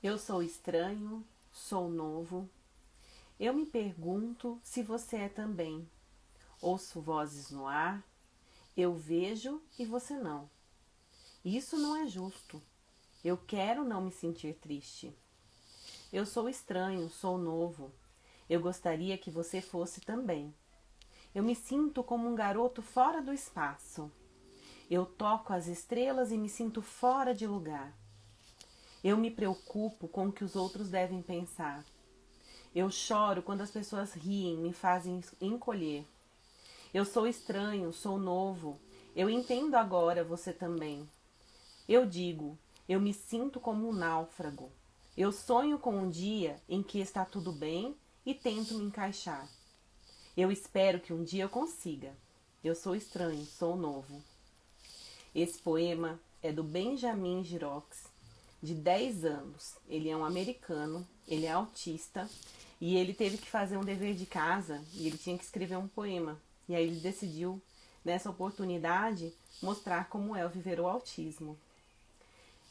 Eu sou estranho, sou novo. Eu me pergunto se você é também. Ouço vozes no ar, eu vejo e você não. Isso não é justo. Eu quero não me sentir triste. Eu sou estranho, sou novo. Eu gostaria que você fosse também. Eu me sinto como um garoto fora do espaço. Eu toco as estrelas e me sinto fora de lugar. Eu me preocupo com o que os outros devem pensar. Eu choro quando as pessoas riem, me fazem encolher. Eu sou estranho, sou novo. Eu entendo agora você também. Eu digo, eu me sinto como um náufrago. Eu sonho com um dia em que está tudo bem e tento me encaixar. Eu espero que um dia eu consiga. Eu sou estranho, sou novo. Esse poema é do Benjamin Giroux, de 10 anos. Ele é um americano, ele é autista e ele teve que fazer um dever de casa e ele tinha que escrever um poema. E aí ele decidiu, nessa oportunidade, mostrar como é viver o autismo.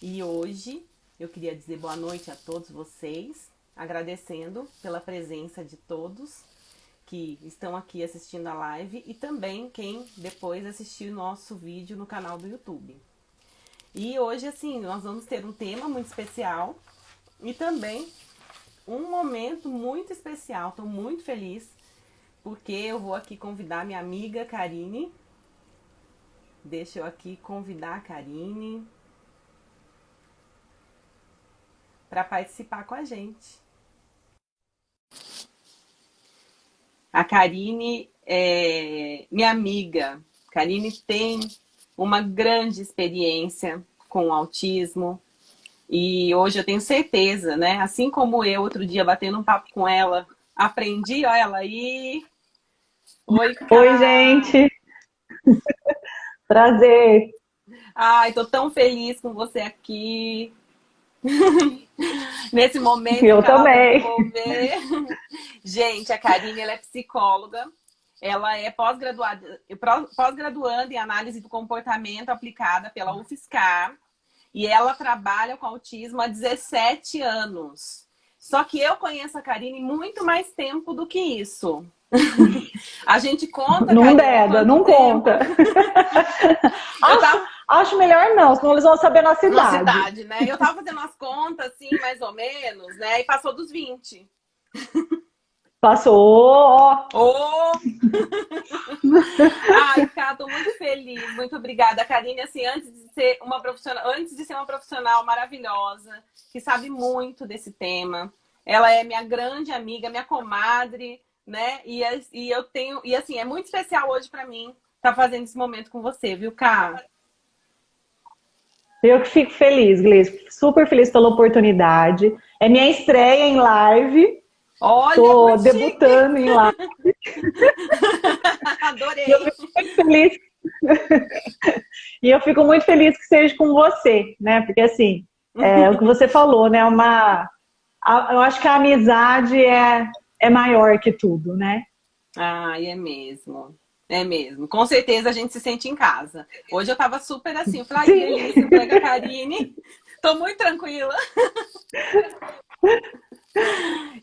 E hoje eu queria dizer boa noite a todos vocês, agradecendo pela presença de todos que estão aqui assistindo a live e também quem depois assistiu o nosso vídeo no canal do YouTube. E hoje, assim, nós vamos ter um tema muito especial e também um momento muito especial. Estou muito feliz porque eu vou aqui convidar minha amiga Karine. Deixa eu aqui convidar a Karine para participar com a gente. A Karine é minha amiga. Karine tem uma grande experiência com o autismo e hoje eu tenho certeza, né? Assim como eu, outro dia, batendo um papo com ela, aprendi, ó, ela aí. Oi, Oi, Ká! gente. Prazer. Ai, tô tão feliz com você aqui. Nesse momento Eu para ela também. desenvolver. Gente, a Karine, ela é psicóloga. Ela é pós-graduanda em análise do comportamento aplicada pela UFSCar. E ela trabalha com autismo há 17 anos. Só que eu conheço a Karine muito mais tempo do que isso. A gente conta, Não Karine, deda, quanto não tempo? conta. Eu Acho, tava acho melhor não, senão eles vão saber a nossa na idade. cidade, né? Eu tava fazendo as contas, assim, mais ou menos, né? E passou dos 20. Passou, ó. Oh! Ai, Cá, tô muito feliz, muito obrigada, Karine. Assim, antes de ser uma profissional maravilhosa, que sabe muito desse tema, ela é minha grande amiga, minha comadre, né? E eu tenho, e assim, é muito especial hoje para mim estar fazendo esse momento com você, viu, Cá? Eu que fico feliz, Gleice. Super feliz pela oportunidade. É minha estreia em live. Olha, Tô muito chique! debutando em live. E eu Adorei! fico muito feliz. E eu fico muito feliz que seja com você, né? Porque assim, é o que você falou, né? Eu acho que a amizade é maior que tudo, né? Ai, é mesmo. É mesmo. Com certeza a gente se sente em casa. Hoje eu tava super assim, eu falei, ai, que Sim, delícia, pega a Karine. Tô muito tranquila.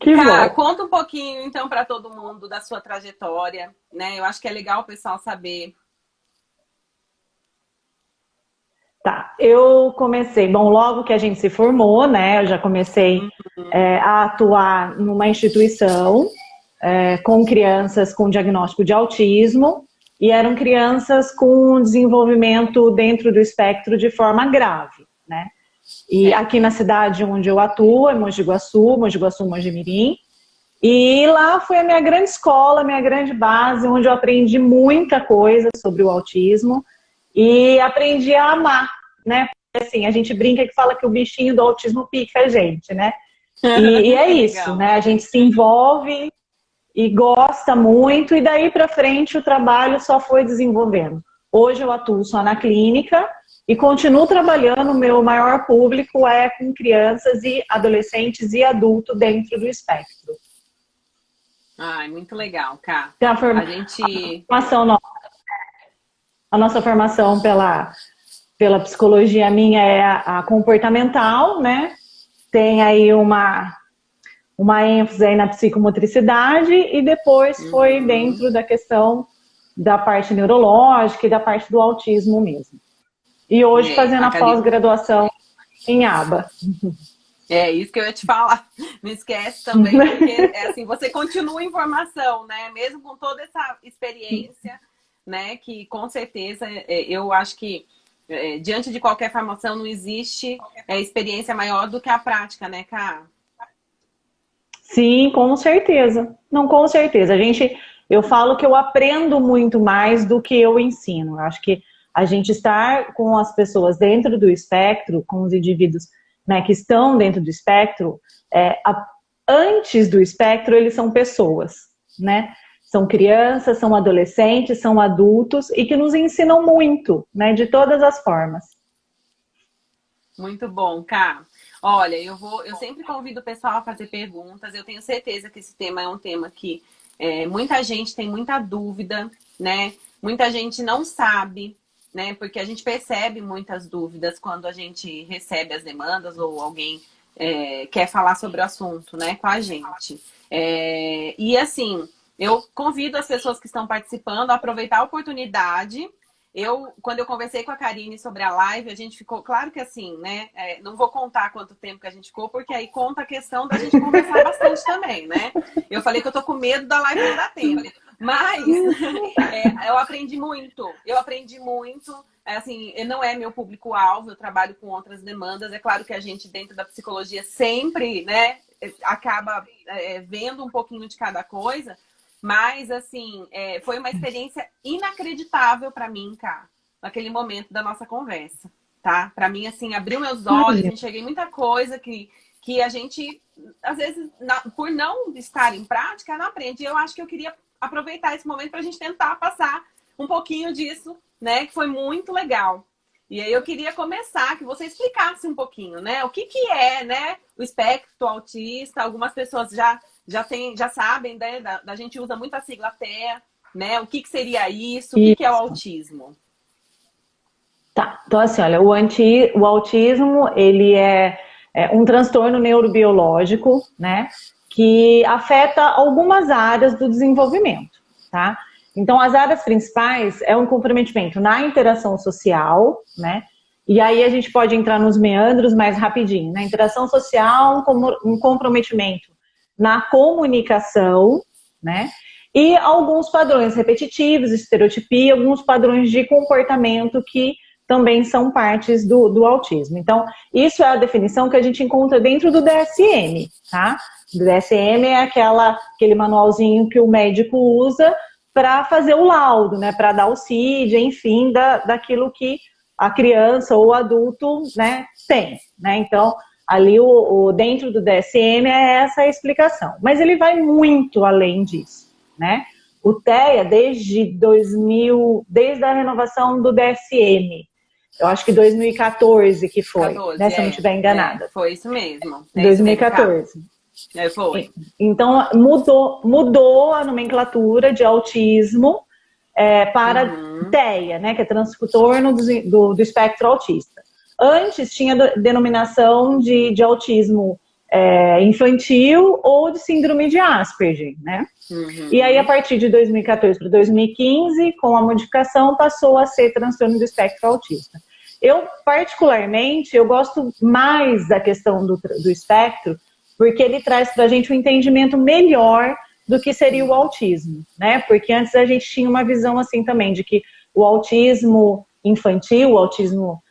que Cá, bom. conta um pouquinho então para todo mundo da sua trajetória, né? Eu acho que é legal o pessoal saber. Tá, eu comecei, bom, logo que a gente se formou, né? Eu já comecei Uhum. a atuar numa instituição com crianças com diagnóstico de autismo e eram crianças com desenvolvimento dentro do espectro de forma grave, né? E aqui Certo. na cidade onde eu atuo, é Mogi Guaçu, Mogi Mirim, e lá foi a minha grande escola, minha grande base, onde eu aprendi muita coisa sobre o autismo e aprendi a amar, né? Porque, assim, a gente brinca que fala que o bichinho do autismo pica a gente, né? E é Que isso, legal. né? A gente se envolve e gosta muito, e daí para frente o trabalho só foi desenvolvendo. Hoje eu atuo só na clínica e continuo trabalhando, o meu maior público é com crianças e adolescentes e adultos dentro do espectro. Ai, muito legal, Cá. Então, A gente. formação, a nossa formação pela psicologia minha é a comportamental, né? tem aí uma ênfase aí na psicomotricidade e depois foi dentro da questão da parte neurológica e da parte do autismo mesmo. E hoje fazendo a pós-graduação em aba. É isso que eu ia te falar. Não esquece também, porque assim, você continua em formação, né? Mesmo com toda essa experiência, né? Que com certeza eu acho que diante de qualquer formação não existe experiência maior do que a prática, né, Ká? Sim, com certeza. Não, com certeza. Eu falo que eu aprendo muito mais do que eu ensino. Eu acho que a gente estar com as pessoas dentro do espectro, com os indivíduos, né, que estão dentro do espectro, antes do espectro, eles são pessoas, né? São crianças, são adolescentes, são adultos e que nos ensinam muito, né, de todas as formas. Muito bom, Ká. Olha, eu sempre convido o pessoal a fazer perguntas. Eu tenho certeza que esse tema é um tema que muita gente tem muita dúvida, né? Muita gente não sabe, né? Porque a gente percebe muitas dúvidas quando a gente recebe as demandas ou alguém quer falar sobre o assunto, né? Com a gente. E assim, eu convido as pessoas que estão participando a aproveitar a oportunidade. Quando eu conversei com a Karine sobre a live, a gente ficou, claro que assim, né? Não vou contar quanto tempo que a gente ficou, porque aí conta a questão da gente conversar bastante também, né? Eu falei que eu tô com medo da live não dar tempo. Mas eu aprendi muito. Assim, não é meu público-alvo, eu trabalho com outras demandas. É claro que a gente, dentro da psicologia, sempre, né, acaba vendo um pouquinho de cada coisa. Mas, assim, foi uma experiência inacreditável para mim, Ká, naquele momento da nossa conversa, tá? Para mim, assim, abriu meus olhos, enxerguei muita coisa que a gente, às vezes, por não estar em prática, não aprende. E eu acho que eu queria aproveitar esse momento para a gente tentar passar um pouquinho disso, né? Que foi muito legal. E aí eu queria começar, que você explicasse um pouquinho, né? O que é, né? O espectro autista. Algumas pessoas já sabem, né? A gente usa muito a sigla TEA, né? O que seria isso? O que é o autismo? Tá, então assim, olha, o autismo, ele é um transtorno neurobiológico, né? Que afeta algumas áreas do desenvolvimento, tá? Então, as áreas principais é um comprometimento na interação social, né? E aí a gente pode entrar nos meandros mais rapidinho. Na interação social, um comprometimento na comunicação, né? E alguns padrões repetitivos, estereotipia, alguns padrões de comportamento que também são partes do autismo. Então, isso é a definição que a gente encontra dentro do DSM, tá? O DSM é aquele manualzinho que o médico usa para fazer o laudo, né? Para dar o CID, enfim, daquilo que a criança ou o adulto, né, tem, né? Então, ali dentro do DSM é essa a explicação. Mas ele vai muito além disso, né? O TEA, desde a renovação do DSM, eu acho que 2014 que foi, 14, né? Se eu não estiver enganada. Foi isso mesmo. 2014. Foi. Então, mudou a nomenclatura de autismo para TEA, né? Que é transtorno do espectro autista. Antes tinha denominação de autismo infantil ou de síndrome de Asperger, né? E aí, a partir de 2014 para 2015, com a modificação, passou a ser transtorno do espectro autista. Eu, particularmente, eu gosto mais da questão do espectro, porque ele traz para a gente um entendimento melhor do que seria o autismo, né? Porque antes a gente tinha uma visão assim também, de que o autismo infantil, o autismo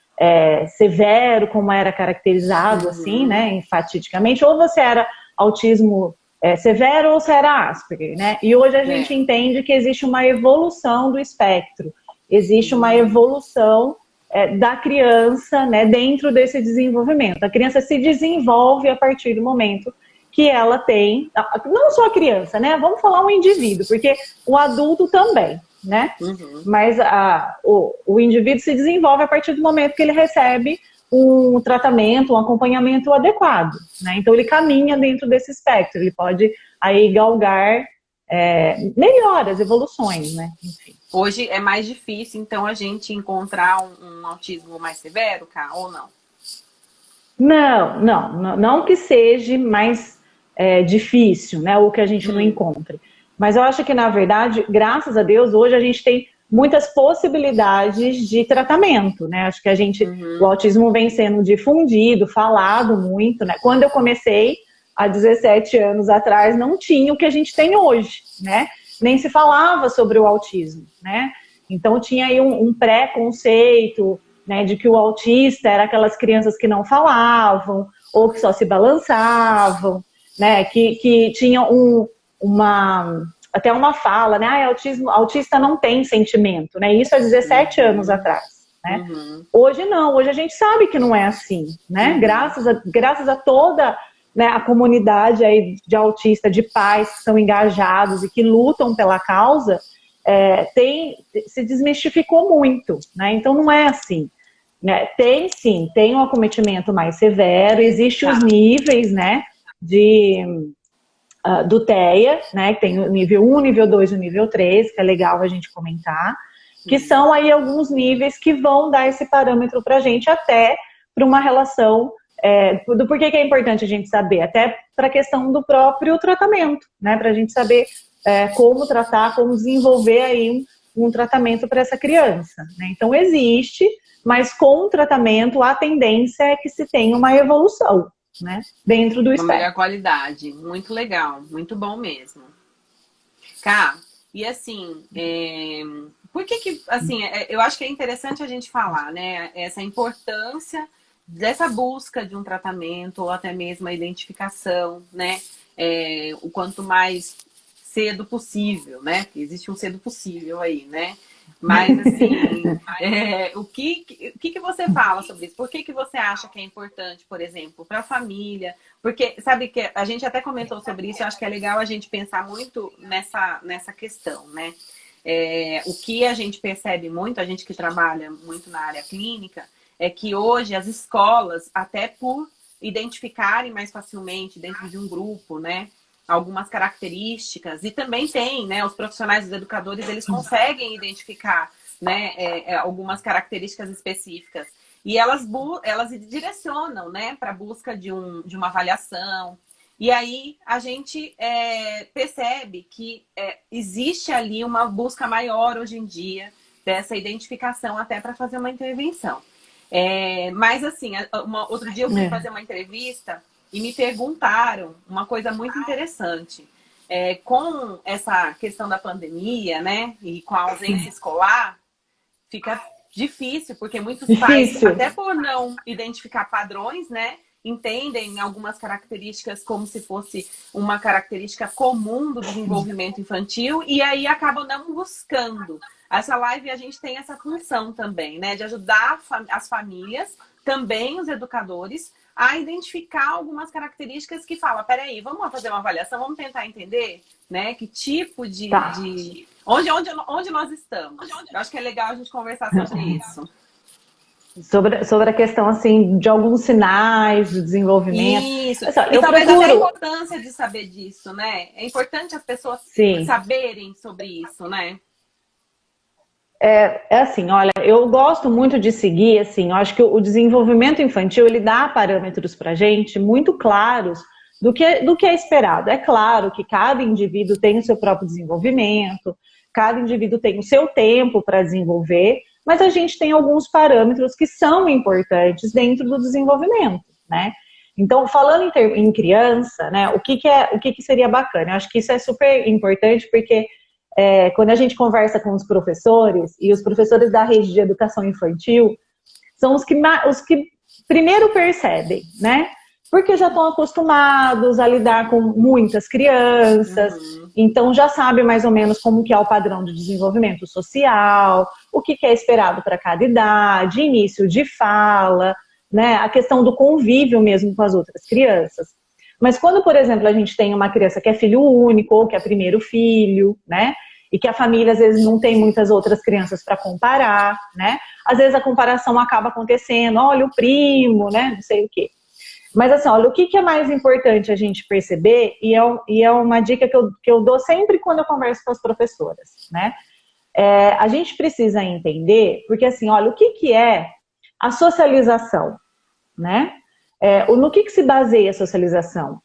severo, como era caracterizado assim, né, enfatidicamente, ou você era autismo severo ou você era Asperger, né? E hoje a gente entende que existe uma evolução do espectro, existe uma evolução da criança, né, dentro desse desenvolvimento. A criança se desenvolve a partir do momento que ela tem, não só a criança, né? Vamos falar um indivíduo, porque o adulto também, né? Mas o indivíduo se desenvolve a partir do momento que ele recebe um tratamento, um acompanhamento adequado, né? Então ele caminha dentro desse espectro, ele pode aí galgar melhoras, evoluções, né? Enfim. Hoje é mais difícil, então, a gente encontrar um autismo mais severo, Ká, ou não? Não que seja mais difícil, né? Ou que a gente não encontre. Mas eu acho que, na verdade, graças a Deus, hoje a gente tem muitas possibilidades de tratamento, né? Acho que o autismo vem sendo difundido, falado muito, né? Quando eu comecei, há 17 anos atrás, não tinha o que a gente tem hoje, né? Nem se falava sobre o autismo, né? Então tinha aí um pré-conceito, né, de que o autista era aquelas crianças que não falavam, ou que só se balançavam, né? Que tinham até uma fala, né? Autista não tem sentimento, né? Isso há 17 anos atrás, né? Hoje não, hoje a gente sabe que não é assim, né? Graças a toda, né, a comunidade aí de autista, de pais que são engajados e que lutam pela causa, se desmistificou muito, né? Então não é assim, né? Tem um acometimento mais severo, existem os níveis, né, do TEA, né, que tem o nível 1, nível 2 e o nível 3, que é legal a gente comentar, que são aí alguns níveis que vão dar esse parâmetro pra gente até para uma relação, do porquê que é importante a gente saber, até para a questão do próprio tratamento, né, pra gente saber como tratar, como desenvolver aí um tratamento para essa criança, né? Então existe, mas com o tratamento a tendência é que se tenha uma evolução, né, dentro do espectro. Uma melhor qualidade, muito legal, muito bom mesmo. Cá, e assim, por que assim, eu acho que é interessante a gente falar, né, essa importância dessa busca de um tratamento, ou até mesmo a identificação, né, o quanto mais cedo possível, né, porque existe um cedo possível aí, né, mas assim, o que você fala sobre isso? Por que você acha que é importante, por exemplo, para a família? Porque, sabe, que a gente até comentou sobre isso, eu acho que é legal a gente pensar muito nessa questão, né? O que a gente percebe muito, a gente que trabalha muito na área clínica, é que hoje as escolas, até por identificarem mais facilmente dentro de um grupo, né, algumas características, e também tem, né, os profissionais, os educadores, eles conseguem identificar, né, algumas características específicas, e elas direcionam, né, para a busca de uma avaliação, e aí a gente percebe que existe ali uma busca maior hoje em dia dessa identificação até para fazer uma intervenção. Mas assim, outro dia eu fui fazer uma entrevista e me perguntaram uma coisa muito interessante. Com essa questão da pandemia, né, e com a ausência escolar, fica difícil, porque muitos pais, até por não identificar padrões, né, entendem algumas características como se fosse uma característica comum do desenvolvimento infantil, e aí acabam não buscando. Essa live a gente tem essa função também, né, de ajudar as famílias, também os educadores, a identificar algumas características que falam, peraí, vamos lá fazer uma avaliação, vamos tentar entender, né, que tipo de... Onde nós estamos. Eu acho que é legal a gente conversar sobre isso. Sobre a questão, assim, de alguns sinais de desenvolvimento. Isso. E talvez até a importância de saber disso, né? É importante as pessoas saberem sobre isso, né? Assim, olha, eu gosto muito de seguir, assim, eu acho que o desenvolvimento infantil, ele dá parâmetros pra gente muito claros do que é esperado. É claro que cada indivíduo tem o seu próprio desenvolvimento, cada indivíduo tem o seu tempo para desenvolver, mas a gente tem alguns parâmetros que são importantes dentro do desenvolvimento, né? Então, falando em criança, né, o que seria bacana? Eu acho que isso é super importante porque quando a gente conversa com os professores, e os professores da rede de educação infantil são os que primeiro percebem, né? Porque já estão acostumados a lidar com muitas crianças, então já sabem mais ou menos como que é o padrão de desenvolvimento social, o que é esperado para cada idade, início de fala, né? A questão do convívio mesmo com as outras crianças. Mas quando, por exemplo, a gente tem uma criança que é filho único ou que é primeiro filho, né? E que a família, às vezes, não tem muitas outras crianças para comparar, né? Às vezes a comparação acaba acontecendo, olha o primo, né? Não sei o quê. Mas assim, olha, o que é mais importante a gente perceber, e é uma dica que eu dou sempre quando eu converso com as professoras, né? A gente precisa entender, porque assim, olha, o que é a socialização, né? no que se baseia a socialização?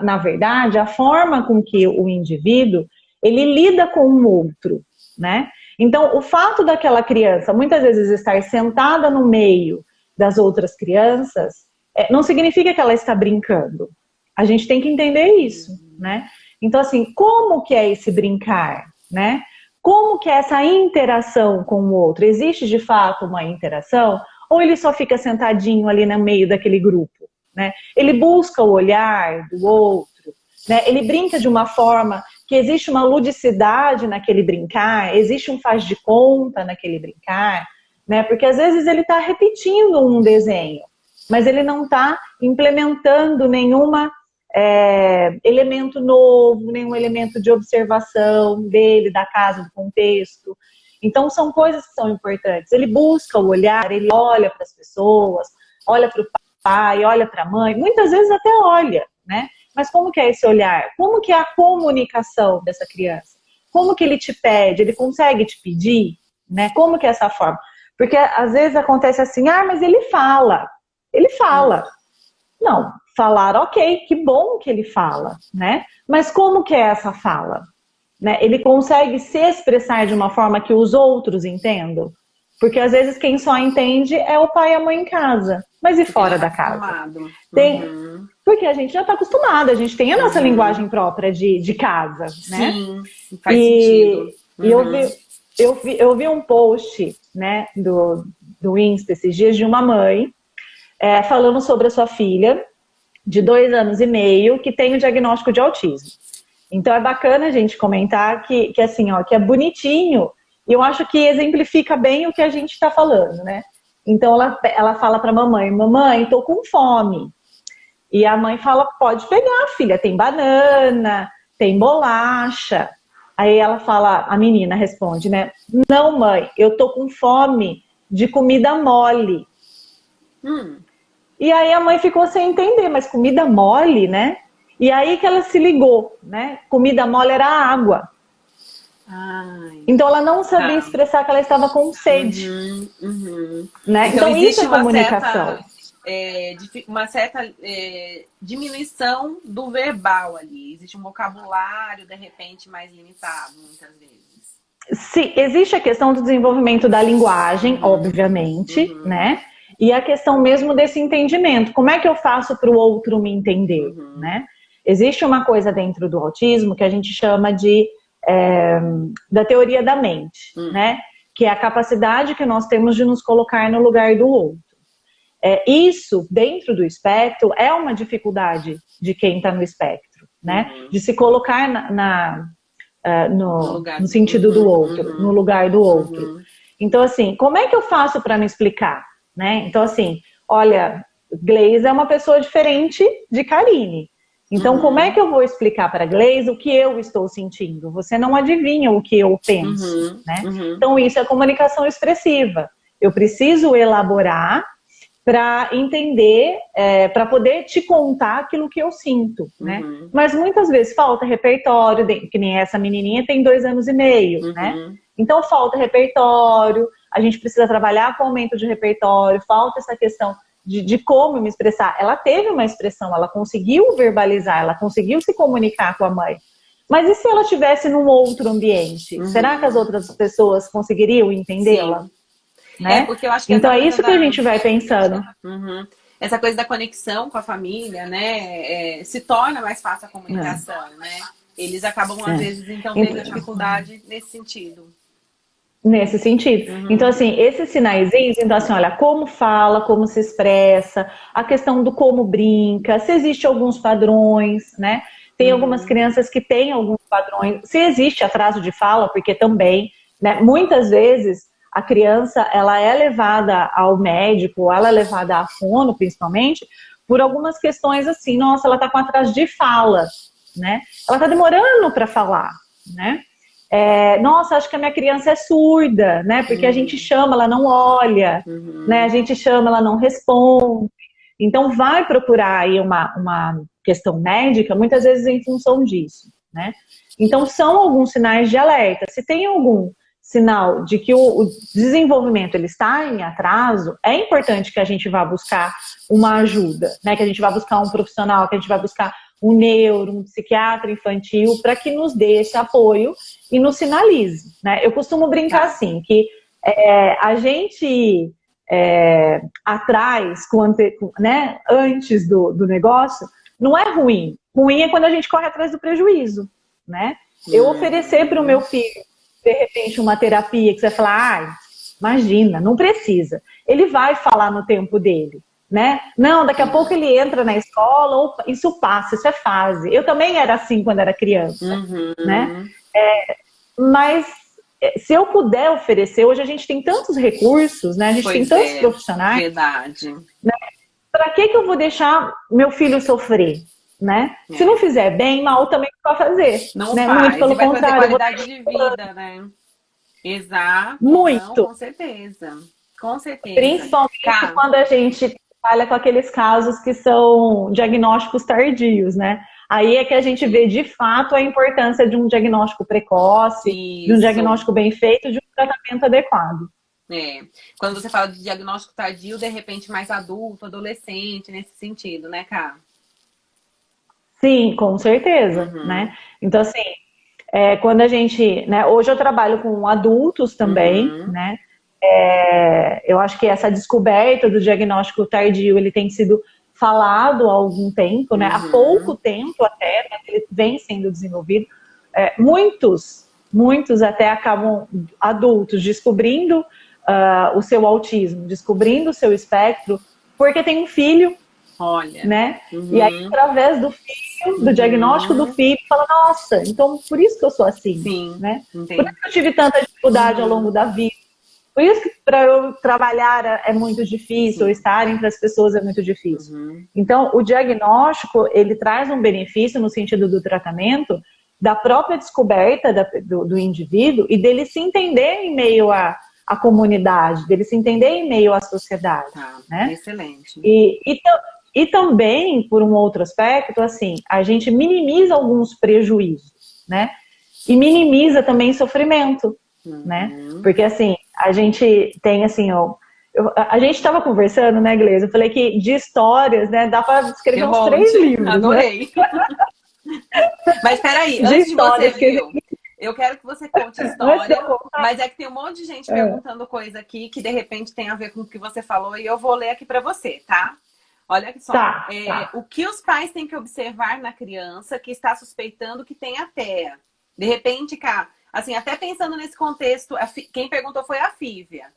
Na verdade, a forma com que o indivíduo, ele lida com o outro, né? Então, o fato daquela criança, muitas vezes, estar sentada no meio das outras crianças, não significa que ela está brincando. A gente tem que entender isso, né? Então, assim, como que é esse brincar, né? Como que é essa interação com o outro? Existe, de fato, uma interação? Ou ele só fica sentadinho ali no meio daquele grupo, né? Ele busca o olhar do outro, né? Ele brinca de uma forma que existe uma ludicidade naquele brincar, existe um faz de conta naquele brincar, né? Porque às vezes ele está repetindo um desenho, mas ele não está implementando nenhuma elemento novo, nenhum elemento de observação dele, da casa, do contexto. Então, são coisas que são importantes. Ele busca o olhar, ele olha para as pessoas, olha para o pai, olha para a mãe, muitas vezes até olha, né? Mas como que é esse olhar? Como que é a comunicação dessa criança? Como que ele te pede? Ele consegue te pedir? Né? Como que é essa forma? Porque às vezes acontece assim, mas ele fala. Ele fala. Não, falar, ok, que bom que ele fala, né? Mas como que é essa fala? Né? Ele consegue se expressar de uma forma que os outros entendam? Porque às vezes quem só entende é o pai e a mãe em casa. Mas e fora da casa? Porque a gente já está acostumado, a gente tem a nossa linguagem própria de casa, né? Sim, faz sentido. E eu vi um post, né, do Insta esses dias de uma mãe falando sobre a sua filha de 2 anos e meio que tem o diagnóstico de autismo. Então é bacana a gente comentar que assim, ó, que é bonitinho, e eu acho que exemplifica bem o que a gente está falando, né? Então ela fala para a mamãe, mamãe, tô com fome. E a mãe fala, pode pegar, filha, tem banana, tem bolacha. Aí ela fala, a menina responde, né? Não, mãe, eu tô com fome de comida mole. E aí a mãe ficou sem entender, mas comida mole, né? E aí que ela se ligou, né? Comida mole era água. Então ela não sabia expressar que ela estava com sede. Né? Então isso é comunicação. Uma certa diminuição do verbal ali. Existe um vocabulário, de repente, mais limitado, muitas vezes. Sim, existe a questão do desenvolvimento da linguagem, obviamente, né? E a questão mesmo desse entendimento. Como é que eu faço para o outro me entender, né? Existe uma coisa dentro do autismo que a gente chama da teoria da mente, né? Que é a capacidade que nós temos de nos colocar no lugar do outro. Isso, dentro do espectro, é uma dificuldade de quem está no espectro, né? De se colocar no sentido do outro, no lugar do outro. Então, assim, como é que eu faço para me explicar? Né? Então, assim, olha, Gleice é uma pessoa diferente de Karine. Então, como é que eu vou explicar para Gleice o que eu estou sentindo? Você não adivinha o que eu penso, né? Então, isso é comunicação expressiva. Eu preciso elaborar para entender, para poder te contar aquilo que eu sinto, né? Mas muitas vezes falta repertório, que nem essa menininha tem 2 anos e meio, né? Então falta repertório, a gente precisa trabalhar com aumento de repertório, falta essa questão de como me expressar. Ela teve uma expressão, ela conseguiu verbalizar, ela conseguiu se comunicar com a mãe. Mas e se ela estivesse num outro ambiente? Será que as outras pessoas conseguiriam entendê-la? Né? Porque eu acho que então é isso que a gente vai pensando. Essa coisa da conexão com a família, né? Se torna mais fácil a comunicação, né? Eles acabam, às vezes, então, tendo dificuldade nesse sentido. Nesse sentido. Então, assim, esses sinaizinhos, então, assim, olha, como fala, como se expressa, a questão do como brinca, se existe alguns padrões, né? Tem algumas crianças que têm alguns padrões, se existe atraso de fala, porque também, né, muitas vezes a criança, ela é levada ao médico, ela é levada à fono, principalmente, por algumas questões assim, nossa, ela tá com atraso de fala, né? Ela tá demorando para falar, né? Nossa, acho que a minha criança é surda, né? Porque a gente chama, ela não olha, né? A gente chama, ela não responde. Então, vai procurar aí uma questão médica, muitas vezes em função disso, né? Então, são alguns sinais de alerta. Se tem algum sinal de que o desenvolvimento ele está em atraso, é importante que a gente vá buscar uma ajuda, né? Que a gente vá buscar um profissional, que a gente vá buscar um neuro, um psiquiatra infantil, para que nos dê esse apoio e nos sinalize, né? Eu costumo brincar assim, que a gente atrás, né, antes do negócio, não é ruim. Ruim é quando a gente corre atrás do prejuízo, né? Eu oferecer para o meu filho, de repente, uma terapia que você vai falar, imagina, não precisa. Ele vai falar no tempo dele, né? Não, daqui a pouco ele entra na escola, ou isso passa, isso é fase. Eu também era assim quando era criança, né? Mas se eu puder oferecer, hoje a gente tem tantos recursos, né? A gente tem tantos profissionais. Verdade. Né? Para que eu vou deixar meu filho sofrer? Né? Se não fizer bem, mal também não vai fazer. Não né? faz, muito pelo vai contrário. fazer qualidade de vida, né? Exato. Muito. Não, com certeza. Com certeza. Principalmente quando a gente trabalha com aqueles casos que são diagnósticos tardios, né? Aí é que a gente vê de fato a importância de um diagnóstico precoce, de um diagnóstico bem feito, de um tratamento adequado. Quando você fala de diagnóstico tardio, de repente mais adulto, adolescente, nesse sentido, né, Cá? Sim, com certeza, né? Então, assim, quando a gente... né, hoje eu trabalho com adultos também, né? Eu acho que essa descoberta do diagnóstico tardio, ele tem sido falado há algum tempo, né? Há pouco tempo até, né, que ele vem sendo desenvolvido. Muitos até acabam, adultos, descobrindo o seu autismo, descobrindo o seu espectro, porque tem um filho. Olha. Né? E aí, através do filho, do diagnóstico do filho, fala, nossa, então por isso que eu sou assim. Sim, né? Por isso que eu tive tanta dificuldade ao longo da vida. Por isso que para eu trabalhar é muito difícil, ou estar entre as pessoas é muito difícil. Então, o diagnóstico, ele traz um benefício no sentido do tratamento, da própria descoberta do indivíduo e dele se entender em meio à comunidade, dele se entender em meio à sociedade. Né? Excelente. E também, por um outro aspecto, assim, a gente minimiza alguns prejuízos, né? E minimiza também sofrimento, né? Porque, assim, a gente tem, assim, a gente estava conversando, né, Gleisa? Eu falei que de histórias, né, dá para escrever uns 3 livros. Adorei. Né? Mas peraí, antes de você, eu quero que você conte a história, mas é que tem um monte de gente perguntando coisa aqui que, de repente, tem a ver com o que você falou e eu vou ler aqui para você, tá? Olha só, o que os pais têm que observar na criança que está suspeitando que tem a TEA? De repente, cá, assim, até pensando nesse contexto, quem perguntou foi a Fívia.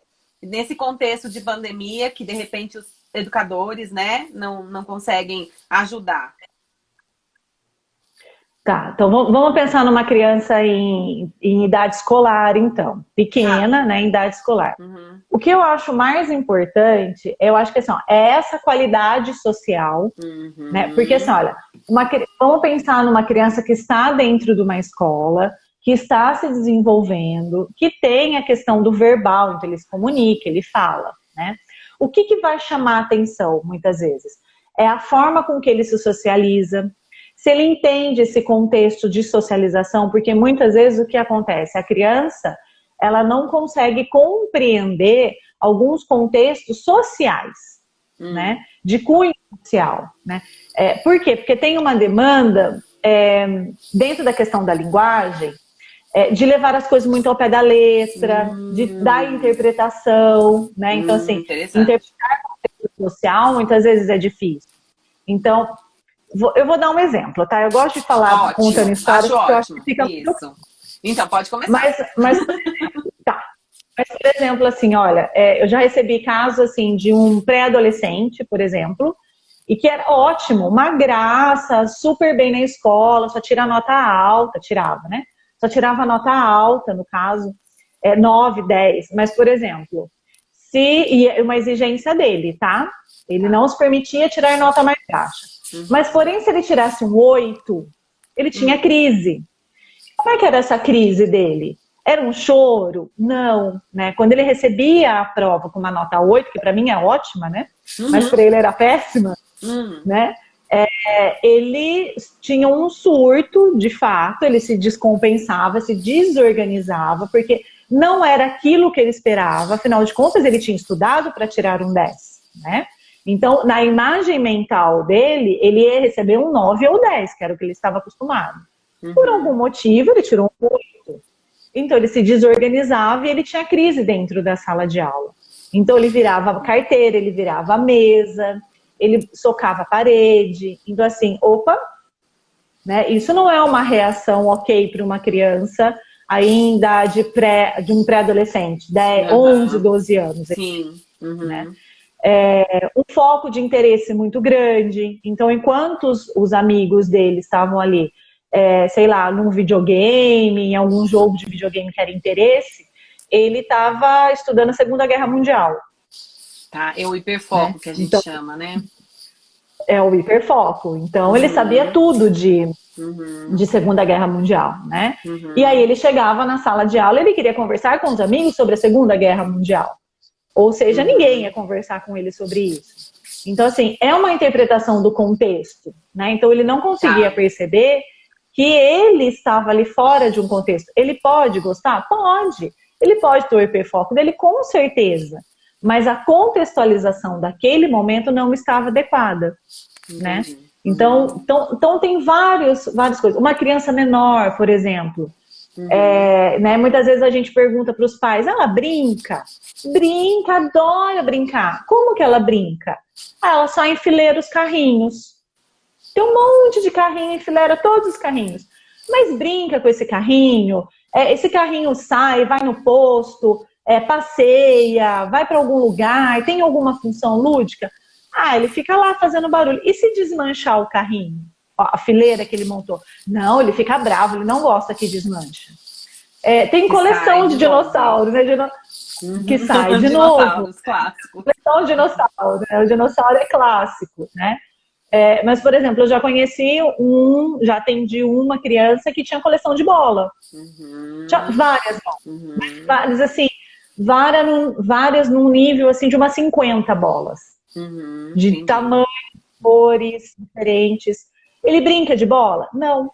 Nesse contexto de pandemia, que de repente os educadores, né, não conseguem ajudar. Tá, então vamos pensar numa criança em idade escolar, então. Pequena, né, em idade escolar. O que eu acho mais importante, eu acho que assim, é essa qualidade social, né? Porque assim, olha, vamos pensar numa criança que está dentro de uma escola, que está se desenvolvendo, que tem a questão do verbal, então ele se comunica, ele fala, né? O que vai chamar a atenção, muitas vezes? É a forma com que ele se socializa, se ele entende esse contexto de socialização, porque muitas vezes o que acontece? A criança, ela não consegue compreender alguns contextos sociais, né? De cunho social, né? Por quê? Porque tem uma demanda, dentro da questão da linguagem, de levar as coisas muito ao pé da letra, de dar interpretação, né? Então, assim, interpretar contexto social muitas vezes é difícil. Então, eu vou dar um exemplo, tá? Eu gosto de falar contando histórias, porque eu acho que fica isso. Então, pode começar. Tá. Mas, por exemplo, assim, olha, eu já recebi casos, assim, de um pré-adolescente, por exemplo, e que era ótimo, uma graça, super bem na escola, só tira nota alta, tirava, né? Só tirava nota alta, no caso, 9, 10. Mas, por exemplo, e uma exigência dele, tá? Ele não se permitia tirar nota mais baixa. Mas, porém, se ele tirasse um 8, ele tinha crise. Como é que era essa crise dele? Era um choro? Não, né? Quando ele recebia a prova com uma nota 8, que para mim é ótima, né? Mas para ele era péssima, né? Ele tinha um surto, de fato, ele se descompensava, se desorganizava, porque não era aquilo que ele esperava, afinal de contas ele tinha estudado para tirar um 10, né? Então, na imagem mental dele, ele ia receber um 9 ou 10, que era o que ele estava acostumado. Por algum motivo, ele tirou um 8. Então, ele se desorganizava e ele tinha crise dentro da sala de aula. Então, ele virava a carteira, ele virava a mesa, ele socava a parede. Então, assim, opa, né? Isso não é uma reação ok para uma criança ainda de um pré-adolescente, 11, 12 anos. Sim. Né? Um foco de interesse muito grande. Então, enquanto os amigos dele estavam ali, sei lá, num videogame, em algum jogo de videogame que era interesse, ele estava estudando a Segunda Guerra Mundial. Tá, é o hiperfoco, né? Que a gente chama, né? É o hiperfoco. Então, ele sabia tudo de Segunda Guerra Mundial, né? E aí ele chegava na sala de aula e ele queria conversar com os amigos sobre a Segunda Guerra Mundial. Ou seja, ninguém ia conversar com ele sobre isso. Então, assim, é uma interpretação do contexto, né? Então, ele não conseguia perceber que ele estava ali fora de um contexto. Ele pode gostar? Pode. Ele pode ter o hiperfoco dele, com certeza. Mas a contextualização daquele momento não estava adequada, né? Então tem várias coisas. Uma criança menor, por exemplo, né, muitas vezes a gente pergunta para os pais, ela brinca, adora brincar. Como que ela brinca? Ela só enfileira os carrinhos. Tem um monte de carrinho, enfileira todos os carrinhos. Mas brinca com esse carrinho sai, vai no posto, passeia, vai para algum lugar, tem alguma função lúdica? Ele fica lá fazendo barulho. E se desmanchar o carrinho? A fileira que ele montou? Não, ele fica bravo, ele não gosta que desmanche. Tem coleção de dinossauros, né? Que sai de novo. Clássico. Coleção de dinossauro, né? O dinossauro é clássico, né? Mas, por exemplo, eu já atendi uma criança que tinha coleção de bola. Tinha várias bolas. Várias, assim, várias num nível assim, de umas 50 bolas. De tamanho, cores diferentes. Ele brinca de bola? Não.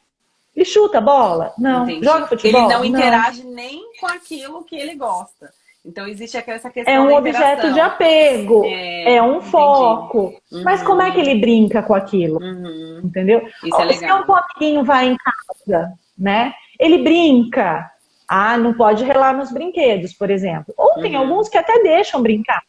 Ele chuta bola? Não. Entendi. Joga futebol? Ele não interage nem com aquilo que ele gosta. Então existe essa questão é um da objeto de apego, é um foco. Mas como é que ele brinca com aquilo? Entendeu? Isso é legal. Se um pouquinho vai em casa, né? Ele brinca. Não pode relar nos brinquedos, por exemplo. Ou tem alguns que até deixam brincar.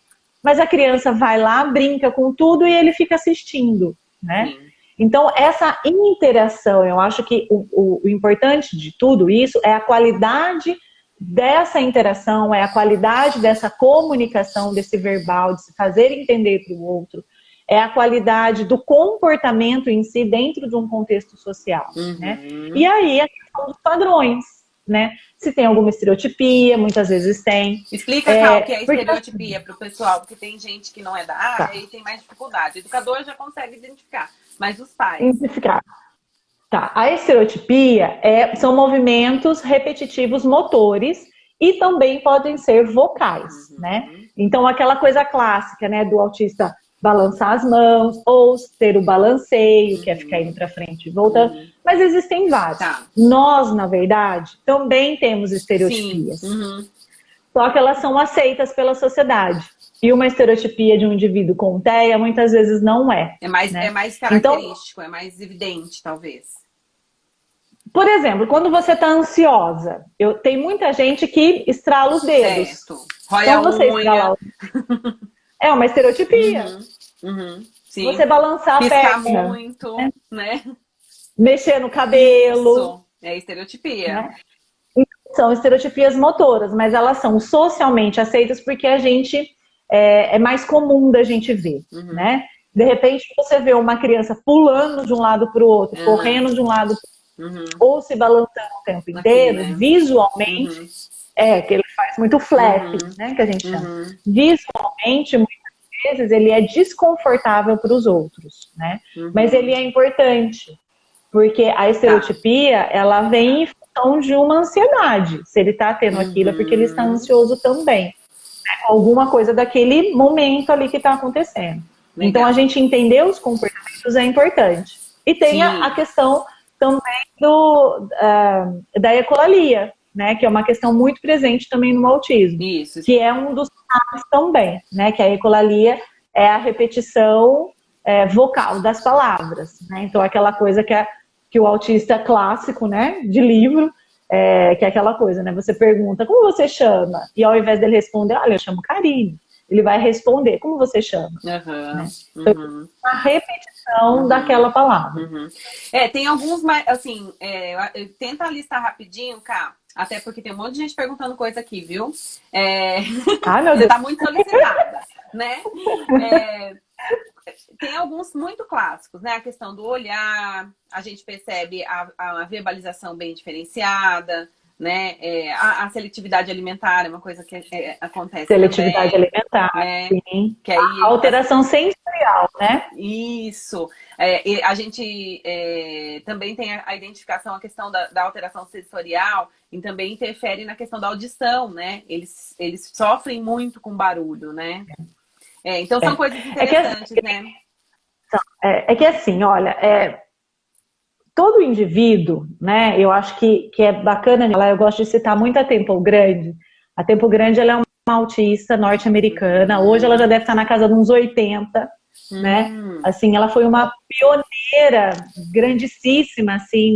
Mas a criança vai lá, brinca com tudo e ele fica assistindo, né? Então, essa interação, eu acho que o importante de tudo isso é a qualidade dessa interação, é a qualidade dessa comunicação, desse verbal, de se fazer entender para o outro, é a qualidade do comportamento em si dentro de um contexto social, né? E aí a questão dos padrões, né? Se tem alguma estereotipia, muitas vezes tem. Explica, Cal, o que é estereotipia para o pessoal, porque tem gente que não é da área e tem mais dificuldade. O educador já consegue identificar, mas os pais... Identificar. Tá, a estereotipia são movimentos repetitivos motores e também podem ser vocais, né? Então, aquela coisa clássica, né, do autista balançar as mãos ou ter o balanceio, que é ficar indo para frente e voltando, mas existem vários. Nós, na verdade, também temos estereotipias, só que elas são aceitas pela sociedade. E uma estereotipia de um indivíduo com TEA muitas vezes não é. É mais característico, é mais evidente, talvez. Por exemplo, quando você está ansiosa, tem muita gente que estrala os dedos. Certo. Rói você unha. É uma estereotipia. Sim. Você balançar a perna. Muito, né? Mexer no cabelo. Isso. É estereotipia. Né? São estereotipias motoras, mas elas são socialmente aceitas porque a gente é mais comum da gente ver, né? De repente você vê uma criança pulando de um lado para o outro, correndo de um lado ou se balançando o tempo inteiro, né? Visualmente, que ele faz muito flap, né? Que a gente chama. Visualmente, muitas vezes, ele é desconfortável para os outros, né? Mas ele é importante, porque a estereotipia, ela vem em função de uma ansiedade. Se ele está tendo aquilo, é porque ele está ansioso também. Alguma coisa daquele momento ali que está acontecendo. Legal. Então, a gente entender os comportamentos é importante. E tem a questão também da ecolalia, né? Que é uma questão muito presente também no autismo. Isso. Que é um dos sinais também, né? Que a ecolalia é a repetição vocal das palavras, né? Então, aquela coisa que o autista clássico, né? De livro, que é aquela coisa, né? Você pergunta, como você chama? E ao invés dele responder, olha, eu chamo Karine. Ele vai responder, como você chama? Né? Então, a repetição daquela palavra. Tem alguns, assim, tenta listar rapidinho, Cá, até porque tem um monte de gente perguntando coisa aqui, viu? Ai, meu Deus. Tá muito solicitada, né? Tem alguns muito clássicos, né? A questão do olhar, a gente percebe a verbalização bem diferenciada, né? A seletividade alimentar é uma coisa que acontece Seletividade também, alimentar, né? sim. Que aí, a alteração sensorial, né? Isso. E a gente também tem a identificação, a questão da alteração sensorial, e também interfere na questão da audição, né? Eles sofrem muito com barulho, né? Então são coisas interessantes, né? Que assim, olha, todo indivíduo, né? Eu acho que é bacana, eu gosto de citar muito a Temple Grande. A Temple Grande, ela é uma autista norte-americana. Hoje ela já deve estar na casa de uns 80, né? Assim, ela foi uma pioneira grandíssima, assim,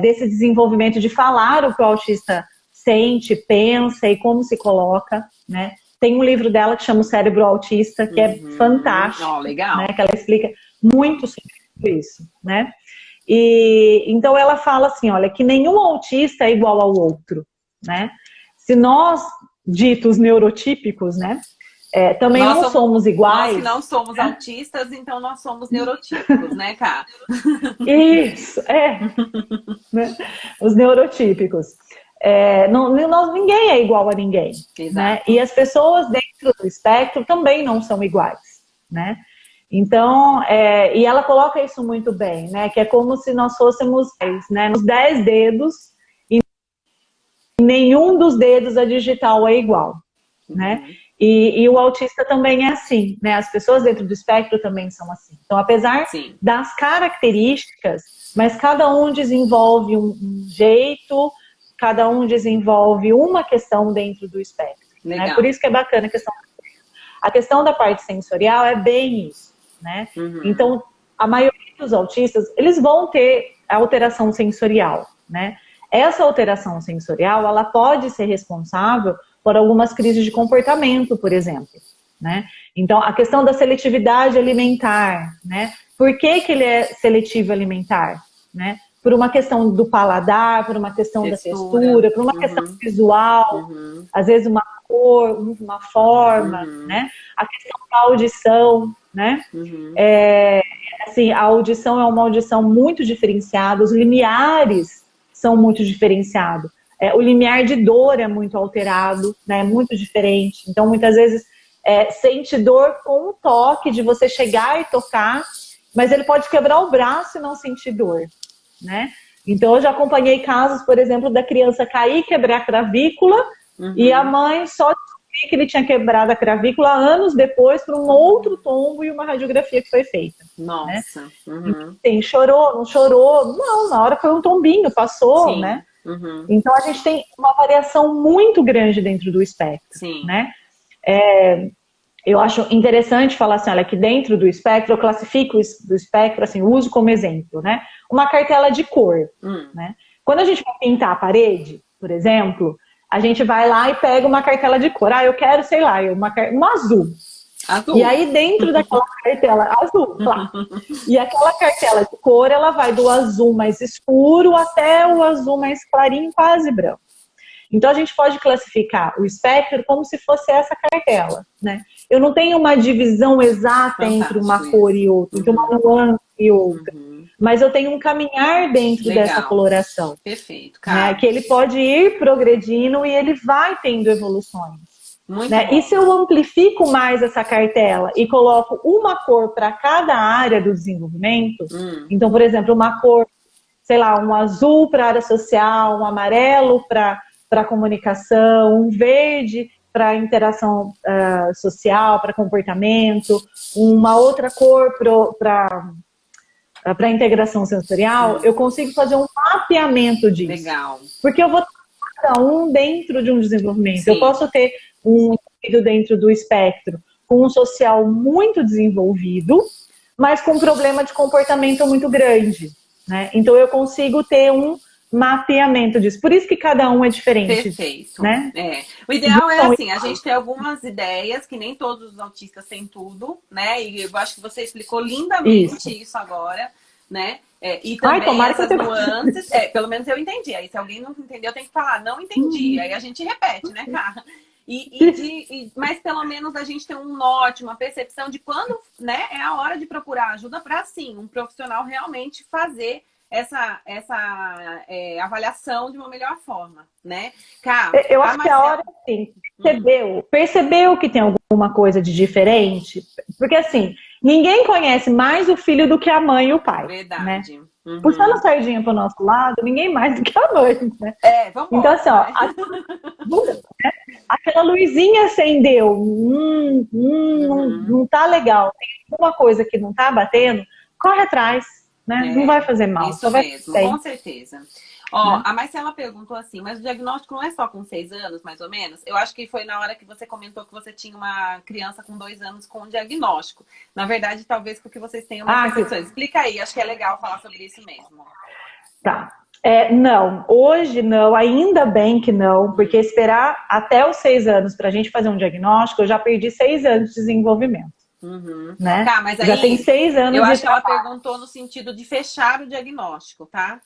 desse desenvolvimento de falar o que o autista sente, pensa e como se coloca, né? Tem um livro dela que chama O Cérebro Autista, que é fantástico, legal. né? Que ela explica muito sobre isso, né? E então ela fala assim, olha, que nenhum autista é igual ao outro, né? Se nós, ditos neurotípicos, né? Também não somos iguais. Nós que não somos autistas, então nós somos neurotípicos, né, Cá? Isso, né? Os neurotípicos. Ninguém é igual a ninguém. Né? E as pessoas dentro do espectro também não são iguais, né? Então, e ela coloca isso muito bem, né? Que é como se nós fôssemos, né? Nos 10 dedos e nenhum dos dedos a digital é igual, né? E o autista também é assim, né? As pessoas dentro do espectro também são assim. Então, apesar das características, mas cada um desenvolve um jeito, cada um desenvolve uma questão dentro do espectro. Né? Por isso que é bacana a questão da parte sensorial é bem isso, né? Então, a maioria dos autistas, eles vão ter alteração sensorial, né? Essa alteração sensorial, ela pode ser responsável por algumas crises de comportamento, por exemplo, né? Então, a questão da seletividade alimentar, né? Por que ele é seletivo alimentar, né? Por uma questão do paladar, por uma questão da textura, por uma questão visual, às vezes uma cor, uma forma, né? A questão da audição, né? Assim, a audição é uma audição muito diferenciada, os limiares são muito diferenciados. O limiar de dor é muito alterado, né? É muito diferente. Então, muitas vezes, sente dor com o toque de você chegar e tocar, mas ele pode quebrar o braço e não sentir dor. Né? Então eu já acompanhei casos, por exemplo, da criança cair e quebrar a clavícula e a mãe só descobrir que ele tinha quebrado a clavícula anos depois por um outro tombo e uma radiografia que foi feita. Nossa. Né? Então, chorou, não chorou? Não, na hora foi um tombinho, passou, né? Então a gente tem uma variação muito grande dentro do espectro. Né? Eu acho interessante falar assim, olha, que dentro do espectro, eu classifico do espectro, assim, uso como exemplo, né? Uma cartela de cor, né? Quando a gente vai pintar a parede, por exemplo, a gente vai lá e pega uma cartela de cor. Eu quero, sei lá, uma azul. E aí dentro daquela cartela, azul, claro. E aquela cartela de cor, ela vai do azul mais escuro até o azul mais clarinho, quase branco. Então, a gente pode classificar o espectro como se fosse essa cartela, né? Eu não tenho uma divisão exata entre uma cor e outra, entre uma nuance e outra. Mas eu tenho um caminhar dentro dessa coloração. Perfeito, né? Que ele pode ir progredindo e ele vai tendo evoluções. Né? E se eu amplifico mais essa cartela e coloco uma cor para cada área do desenvolvimento, então, por exemplo, uma cor, sei lá, um azul para a área social, um amarelo para comunicação, um verde para interação social, para comportamento, uma outra cor para integração sensorial, eu consigo fazer um mapeamento disso. Legal. Porque eu vou cada um dentro de um desenvolvimento. Sim. Eu posso ter um indivíduo dentro do espectro com um social muito desenvolvido, mas com um problema de comportamento muito grande, né? Então eu consigo ter um mapeamento disso. Por isso que cada um é diferente. Perfeito. Né? O ideal é assim, a gente ter algumas ideias, que nem todos os autistas têm tudo, né? E eu acho que você explicou lindamente isso agora, né? E também essas nuances, pelo menos eu entendi. Aí se alguém não entendeu, tem que falar, não entendi. Aí a gente repete, né, cara? Mas pelo menos a gente tem um norte, uma percepção de quando, né, é a hora de procurar ajuda para, sim, um profissional realmente fazer essa avaliação de uma melhor forma, né? Cá, eu acho que a hora é assim, percebeu que tem alguma coisa de diferente, porque assim, ninguém conhece mais o filho do que a mãe e o pai. Verdade. Né? Puxando a sardinha para o nosso lado, ninguém mais do que a mãe. Né? Vamos então, assim, ó, aquela luzinha acendeu, não tá legal, tem alguma coisa que não tá batendo, corre atrás, né? Não vai fazer mal. Isso mesmo, com certeza. Ó, a Marcela perguntou assim, mas o diagnóstico não é só com 6 anos, mais ou menos? Eu acho que foi na hora que você comentou que você tinha uma criança com 2 anos com diagnóstico. Na verdade, talvez porque vocês tenham uma percepção. Explica aí, acho que é legal falar sobre isso mesmo. Tá. Não, hoje não, ainda bem que não, porque esperar até os 6 anos para a gente fazer um diagnóstico, eu já perdi 6 anos de desenvolvimento. Né? Tá, mas aí, já tem 6 anos eu acho que ela perguntou no sentido de fechar o diagnóstico, tá?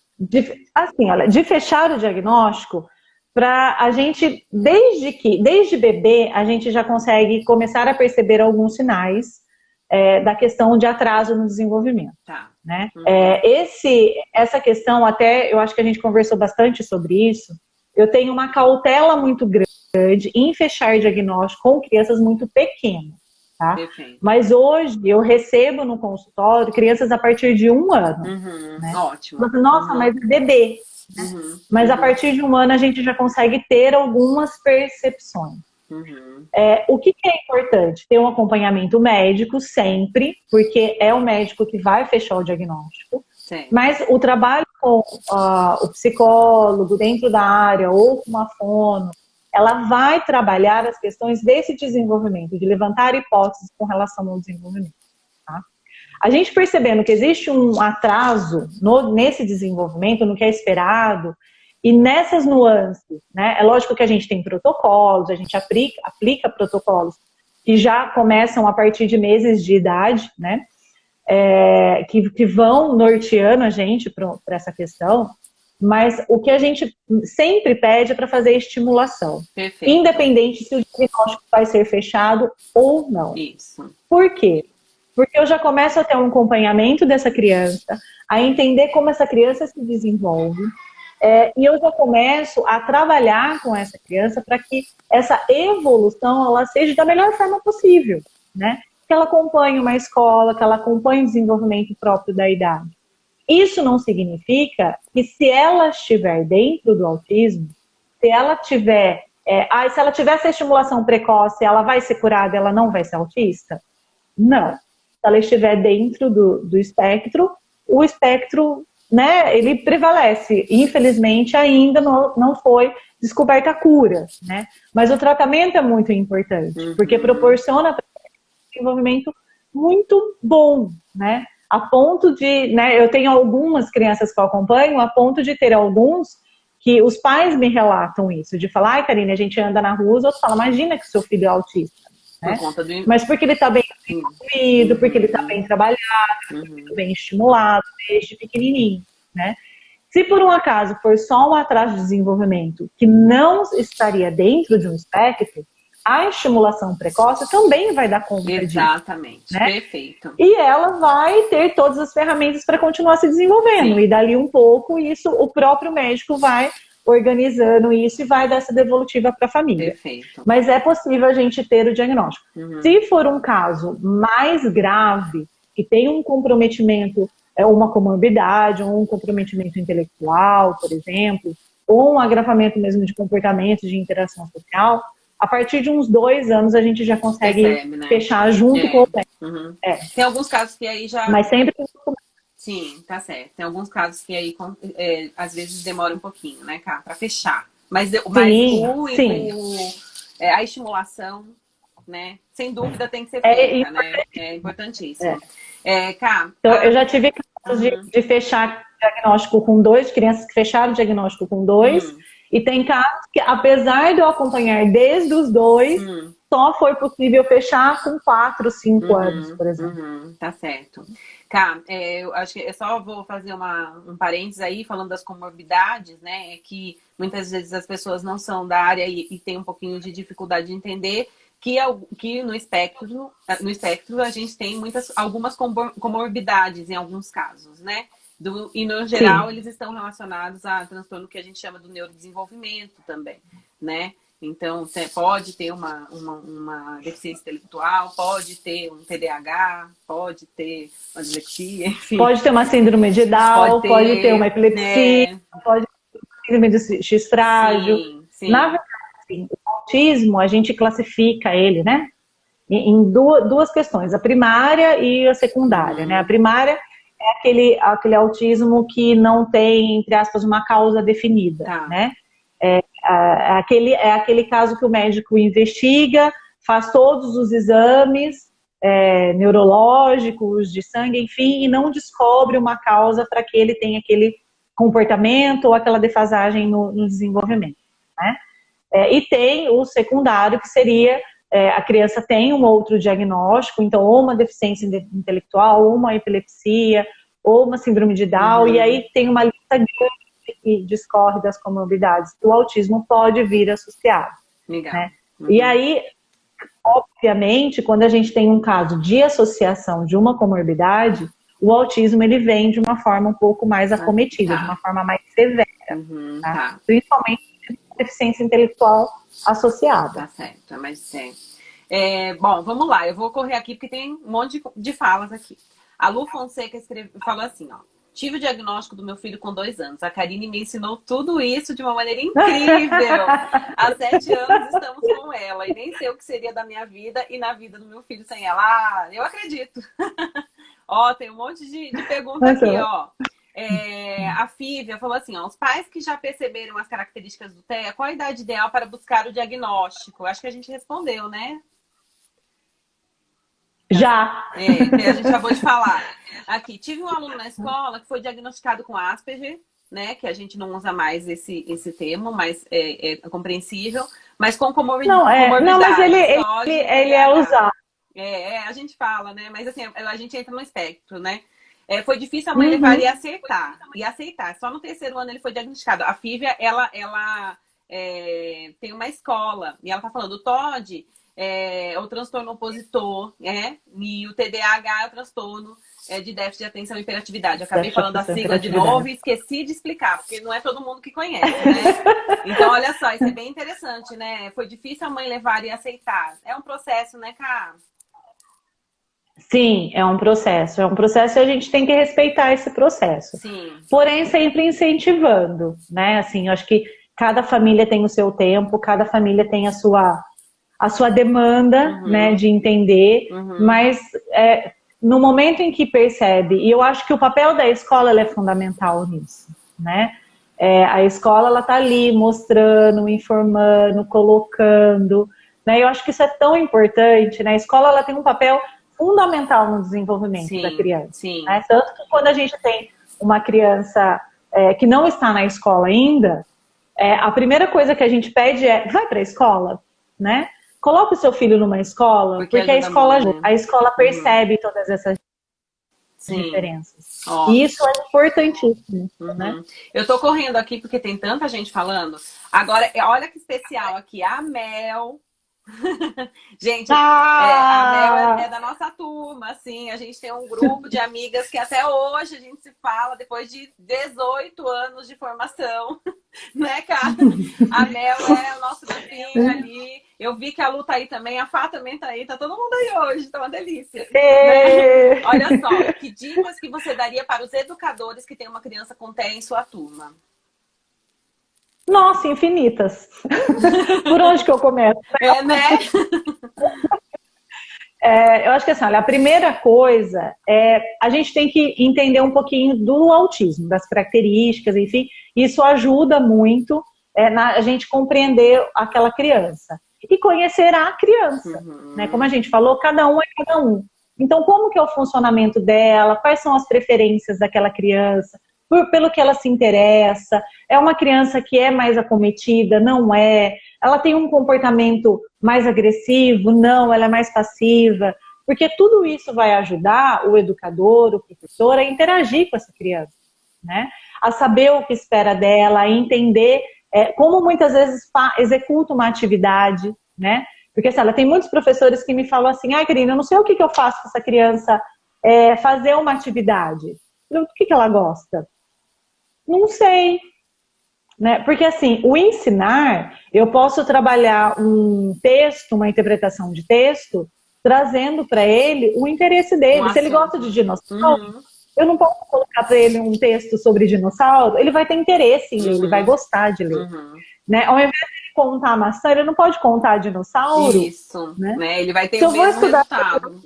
Assim, olha, de fechar o diagnóstico, para a gente, desde bebê, a gente já consegue começar a perceber alguns sinais da questão de atraso no desenvolvimento. Tá. Né? Essa questão, até eu acho que a gente conversou bastante sobre isso. Eu tenho uma cautela muito grande em fechar diagnóstico com crianças muito pequenas. Tá? Mas hoje eu recebo no consultório crianças a partir de 1 ano. Né? Ótimo. Nossa, mas é bebê. Mas a partir de 1 ano a gente já consegue ter algumas percepções. O que é importante? Ter um acompanhamento médico sempre, porque é o médico que vai fechar o diagnóstico. Mas o trabalho com o psicólogo dentro da área ou com uma fono, ela vai trabalhar as questões desse desenvolvimento, de levantar hipóteses com relação ao desenvolvimento. Tá? A gente percebendo que existe um atraso nesse desenvolvimento, no que é esperado, e nessas nuances, né? É lógico que a gente tem protocolos, a gente aplica protocolos que já começam a partir de meses de idade, né? Que vão norteando a gente para essa questão, mas o que a gente sempre pede é para fazer estimulação. Perfeito. Independente se o diagnóstico vai ser fechado ou não. Isso. Por quê? Porque eu já começo a ter um acompanhamento dessa criança, a entender como essa criança se desenvolve, e eu já começo a trabalhar com essa criança para que essa evolução ela seja da melhor forma possível, né? Que ela acompanhe uma escola, que ela acompanhe o desenvolvimento próprio da idade. Isso não significa que se ela estiver dentro do autismo, se ela tiver essa estimulação precoce, ela vai ser curada, ela não vai ser autista? Não. Se ela estiver dentro do espectro, o espectro, né, ele prevalece. Infelizmente, ainda não foi descoberta a cura, né? Mas o tratamento é muito importante, porque proporciona um desenvolvimento muito bom, né? A ponto de, né, eu tenho algumas crianças que eu acompanho, a ponto de ter alguns que os pais me relatam isso, de falar, ai, Karine, a gente anda na rua, os outros falam, imagina que seu filho é autista. Né? Mas porque ele está bem desenvolvido, porque ele está bem trabalhado, bem estimulado, desde pequenininho, né? Se por um acaso for só um atraso de desenvolvimento que não estaria dentro de um espectro, a estimulação precoce também vai dar conta disso. Exatamente, né? Perfeito. E ela vai ter todas as ferramentas para continuar se desenvolvendo. Sim. E dali um pouco, isso o próprio médico vai organizando isso e vai dar essa devolutiva para a família. Perfeito. Mas é possível a gente ter o diagnóstico. Se for um caso mais grave, que tem um comprometimento, uma comorbidade, ou um comprometimento intelectual, por exemplo, ou um agravamento mesmo de comportamento, de interação social, a partir de uns 2 anos a gente já consegue fechar junto com o médico. Tem alguns casos que aí já... Mas sempre... Sim, tá certo. Tem alguns casos que aí às vezes demora um pouquinho, né, cara, pra fechar. Sim. A estimulação, né? Sem dúvida tem que ser feita, né? É importantíssimo. Então, eu já tive casos de fechar diagnóstico com 2, crianças que fecharam o diagnóstico com 2, e tem casos que, apesar de eu acompanhar desde os 2, só foi possível fechar com 4, 5 anos, por exemplo. Tá certo. Cá, eu acho que eu só vou fazer um parênteses aí, falando das comorbidades, né? Que muitas vezes as pessoas não são da área e têm um pouquinho de dificuldade de entender que no espectro a gente tem algumas comorbidades em alguns casos, né? E no geral eles estão relacionados a transtorno que a gente chama do neurodesenvolvimento também, né? Então pode ter uma deficiência intelectual, pode ter um TDAH, pode ter uma dislexia, enfim. Pode ter uma síndrome de Down, pode ter uma epilepsia, pode ter uma síndrome de X frágil. Sim. Na verdade, o autismo, a gente classifica ele, né, em duas questões, a primária e a secundária, né? A primária é aquele autismo que não tem, entre aspas, uma causa definida, né? É aquele caso que o médico investiga, faz todos os exames neurológicos, de sangue, enfim, e não descobre uma causa para que ele tenha aquele comportamento ou aquela defasagem no desenvolvimento, né? E tem o secundário, que seria a criança tem um outro diagnóstico, então ou uma deficiência intelectual, ou uma epilepsia, ou uma síndrome de Down, e aí tem uma lista grande que discorre das comorbidades. O autismo pode vir associado. Legal. Né? E aí, obviamente, quando a gente tem um caso de associação de uma comorbidade, o autismo ele vem de uma forma um pouco mais acometida, de uma forma mais severa. Principalmente deficiência intelectual associada. Tá certo, mas bom, vamos lá, eu vou correr aqui porque tem um monte de falas aqui. A Lu Fonseca falou assim, ó: tive o diagnóstico do meu filho com 2 anos. A Karine me ensinou tudo isso de uma maneira incrível. Há 7 anos estamos com ela e nem sei o que seria da minha vida e na vida do meu filho sem ela. Ah, eu acredito. Ó, tem um monte de perguntas aqui, ó. A Fívia falou assim, ó: os pais que já perceberam as características do TEA, qual a idade ideal para buscar o diagnóstico? Acho que a gente respondeu, né? Já. Que a gente acabou de falar. Aqui, tive um aluno na escola que foi diagnosticado com Asperger, né? Que a gente não usa mais esse termo, mas é compreensível. Mas com comorbidade. Não, mas ele é usado. A gente fala, né? Mas assim, a gente entra no espectro, né? Foi difícil a mãe levar e aceitar. Só no 3º ano ele foi diagnosticado. A Fívia, ela tem uma escola e ela tá falando, o TOD é o transtorno opositor, e o TDAH é o transtorno de déficit de atenção e hiperatividade. Eu acabei falando a sigla de novo e esqueci de explicar, porque não é todo mundo que conhece, né? Então, olha só, isso é bem interessante, né? Foi difícil a mãe levar e aceitar. É um processo, né, Cá? Sim, é um processo e a gente tem que respeitar esse processo. Sim. Porém, sempre incentivando, né? Assim, eu acho que cada família tem o seu tempo, cada família tem a sua demanda, né, de entender, mas no momento em que percebe, e eu acho que o papel da escola é fundamental nisso, né? A escola, ela tá ali mostrando, informando, colocando, né? Eu acho que isso é tão importante, né? A escola, ela tem um papel fundamental no desenvolvimento da criança. Né? Tanto que quando a gente tem uma criança que não está na escola ainda, a primeira coisa que a gente pede vai para a escola, né? Coloque o seu filho numa escola, porque a escola percebe todas essas diferenças. E isso é importantíssimo. Né? Eu tô correndo aqui porque tem tanta gente falando. Agora, olha que especial aqui, a Mel. Gente, a Mel é da nossa turma, assim, a gente tem um grupo de amigas que até hoje a gente se fala depois de 18 anos de formação, né, cara? A Mel é o nosso grupinho ali. Eu vi que a Lu tá aí também, a Fá também tá aí, tá todo mundo aí hoje, tá uma delícia. Né? Olha só, que dicas que você daria para os educadores que têm uma criança com TEA em sua turma? Nossa, infinitas. Por onde que eu começo? Né? Eu acho que assim, olha, a primeira coisa a gente tem que entender um pouquinho do autismo, das características, enfim, isso ajuda muito a gente compreender aquela criança. E conhecer a criança, né? Como a gente falou, cada um é cada um. Então, como que é o funcionamento dela? Quais são as preferências daquela criança? Pelo que ela se interessa? É uma criança que é mais acometida? Não é? Ela tem um comportamento mais agressivo? Não, ela é mais passiva. Porque tudo isso vai ajudar o educador, o professor a interagir com essa criança, né? A saber o que espera dela, a entender como muitas vezes executa uma atividade, né? Porque assim, tem muitos professores que me falam assim, Karina, eu não sei o que eu faço com essa criança fazer uma atividade. O que ela gosta? Não sei. Né? Porque assim, o ensinar, eu posso trabalhar um texto, uma interpretação de texto, trazendo para ele o interesse dele. Nossa. Se ele gosta de dinossauro, eu não posso colocar para ele um texto sobre dinossauro, ele vai ter interesse em ler, ele vai gostar de ler. Né? Ao invés de ele contar a maçã, ele não pode contar dinossauro. Isso, né? Ele vai ter Se o mesmo resultado.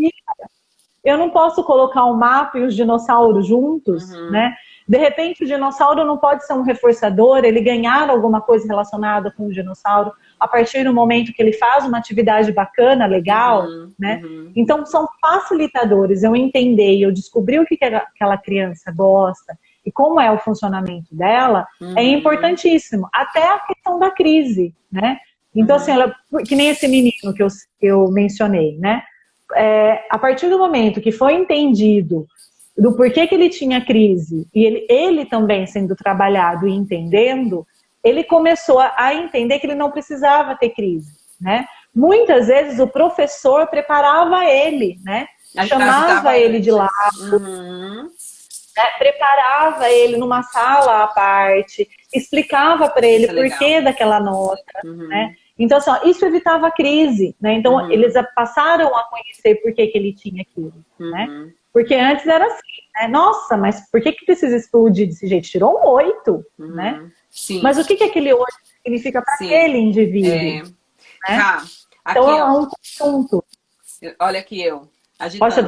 Eu não posso colocar o mapa e os dinossauros juntos, né? De repente, o dinossauro não pode ser um reforçador, ele ganhar alguma coisa relacionada com o dinossauro a partir do momento que ele faz uma atividade bacana, legal, né? Então, são facilitadores. Eu entender e eu descobrir o que aquela criança gosta e como é o funcionamento dela, é importantíssimo. Até a questão da crise, né? Então, assim, que nem esse menino que eu mencionei, né? A partir do momento que foi entendido do porquê que ele tinha crise, e ele também sendo trabalhado e entendendo, ele começou a entender que ele não precisava ter crise, né? Muitas vezes o professor preparava ele, né? Chamava ele de lado, né? Preparava ele numa sala à parte, explicava para ele o porquê daquela nota, né? Então, assim, isso evitava a crise, né? Então, eles passaram a conhecer por que ele tinha aquilo, né? Porque antes era assim, né? Nossa, mas por que precisa explodir desse jeito? Tirou um 8, né? Sim. Mas o que aquele 8 significa para aquele indivíduo? Né? Cá, então, aqui, é um conjunto. Olha aqui eu. Poxa,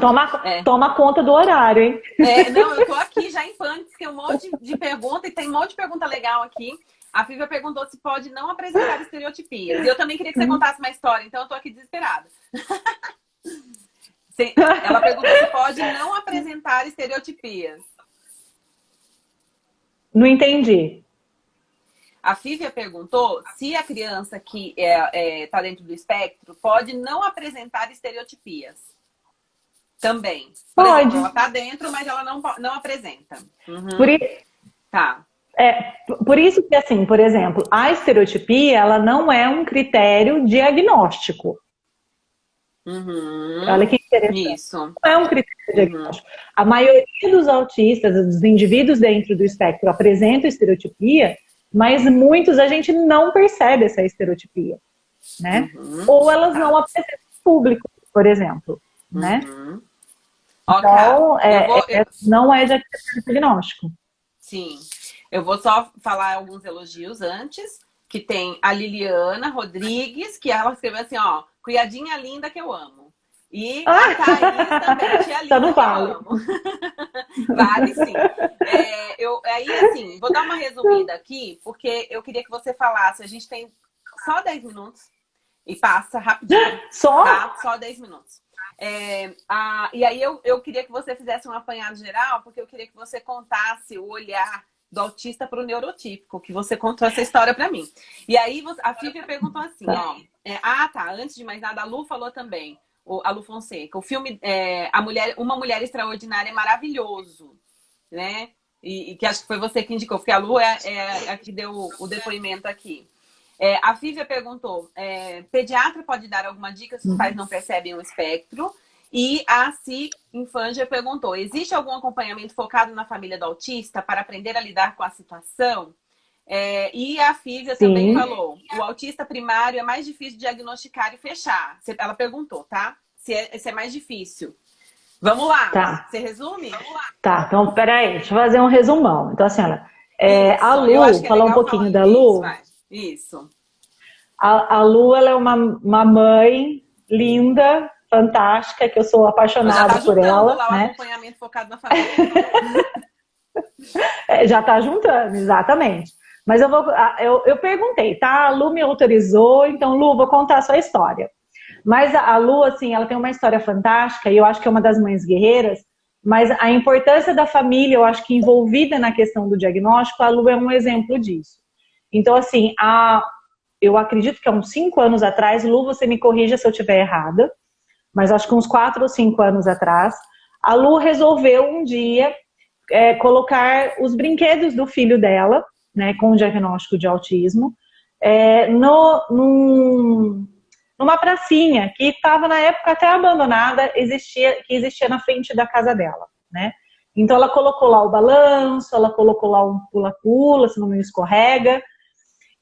toma conta do horário, hein? Não, eu tô aqui já em pânico, porque tem um monte de pergunta, e tem um monte de pergunta legal aqui. A Fívia perguntou se pode não apresentar estereotipias. E eu também queria que você contasse uma história, então eu tô aqui desesperada. Ela perguntou se pode não apresentar estereotipias. Não entendi. A Fívia perguntou se a criança que está dentro do espectro pode não apresentar estereotipias. Também. Por pode. Exemplo, ela está dentro, mas ela não apresenta. Tá. Por isso que, assim, por exemplo, a estereotipia, ela não é um critério diagnóstico. Olha que interessante. Isso. Não é um critério diagnóstico. A maioria dos autistas, dos indivíduos dentro do espectro, apresentam estereotipia, mas muitos a gente não percebe essa estereotipia, né? Ou elas não apresentam público, por exemplo, né? Então, não é diagnóstico. Sim. Eu vou só falar alguns elogios antes, que tem a Liliana Rodrigues, que ela escreveu assim, ó, criadinha linda que eu amo. E a Thaís também, tia linda que eu amo. Vale sim. Aí, assim, vou dar uma resumida aqui, porque eu queria que você falasse, a gente tem só 10 minutos e passa rapidinho. Só? Tá? Só 10 minutos. E aí eu queria que você fizesse um apanhado geral, porque eu queria que você contasse o olhar do autista para o neurotípico, que você contou essa história para mim. E aí a Fívia perguntou assim, ó. Antes de mais nada, a Lu falou também, a Lu Fonseca, o filme Uma Mulher Extraordinária é maravilhoso, né? E que acho que foi você que indicou, porque a Lu é a que deu o depoimento aqui. A Fívia perguntou, pediatra pode dar alguma dica se os pais não percebem o espectro? E a Si Infanger perguntou, existe algum acompanhamento focado na família do autista para aprender a lidar com a situação? E a Fívia também falou, o autista primário é mais difícil de diagnosticar e fechar. Ela perguntou, tá? Se é mais difícil. Vamos lá. Tá. Você resume? Vamos lá. Tá, então peraí, deixa eu fazer um resumão. Então assim, a Lu, falar um pouquinho da Lu. Isso. A Lu, ela é uma mãe linda, fantástica, que eu sou apaixonada por ela. Lá, né? O acompanhamento focado na família. Já está juntando, exatamente. Mas eu perguntei, tá? A Lu me autorizou, então, Lu, vou contar a sua história. Mas a Lu, assim, ela tem uma história fantástica e eu acho que é uma das mães guerreiras, mas a importância da família, eu acho que envolvida na questão do diagnóstico, a Lu é um exemplo disso. Então, assim, eu acredito que há uns 5 anos atrás, Lu, você me corrija se eu estiver errada, mas acho que uns 4 ou 5 anos atrás, a Lu resolveu um dia colocar os brinquedos do filho dela, né, com o diagnóstico de autismo, numa pracinha que estava na época até abandonada, que existia na frente da casa dela, né? Então ela colocou lá o balanço, ela colocou lá um pula-pula, se não me escorrega.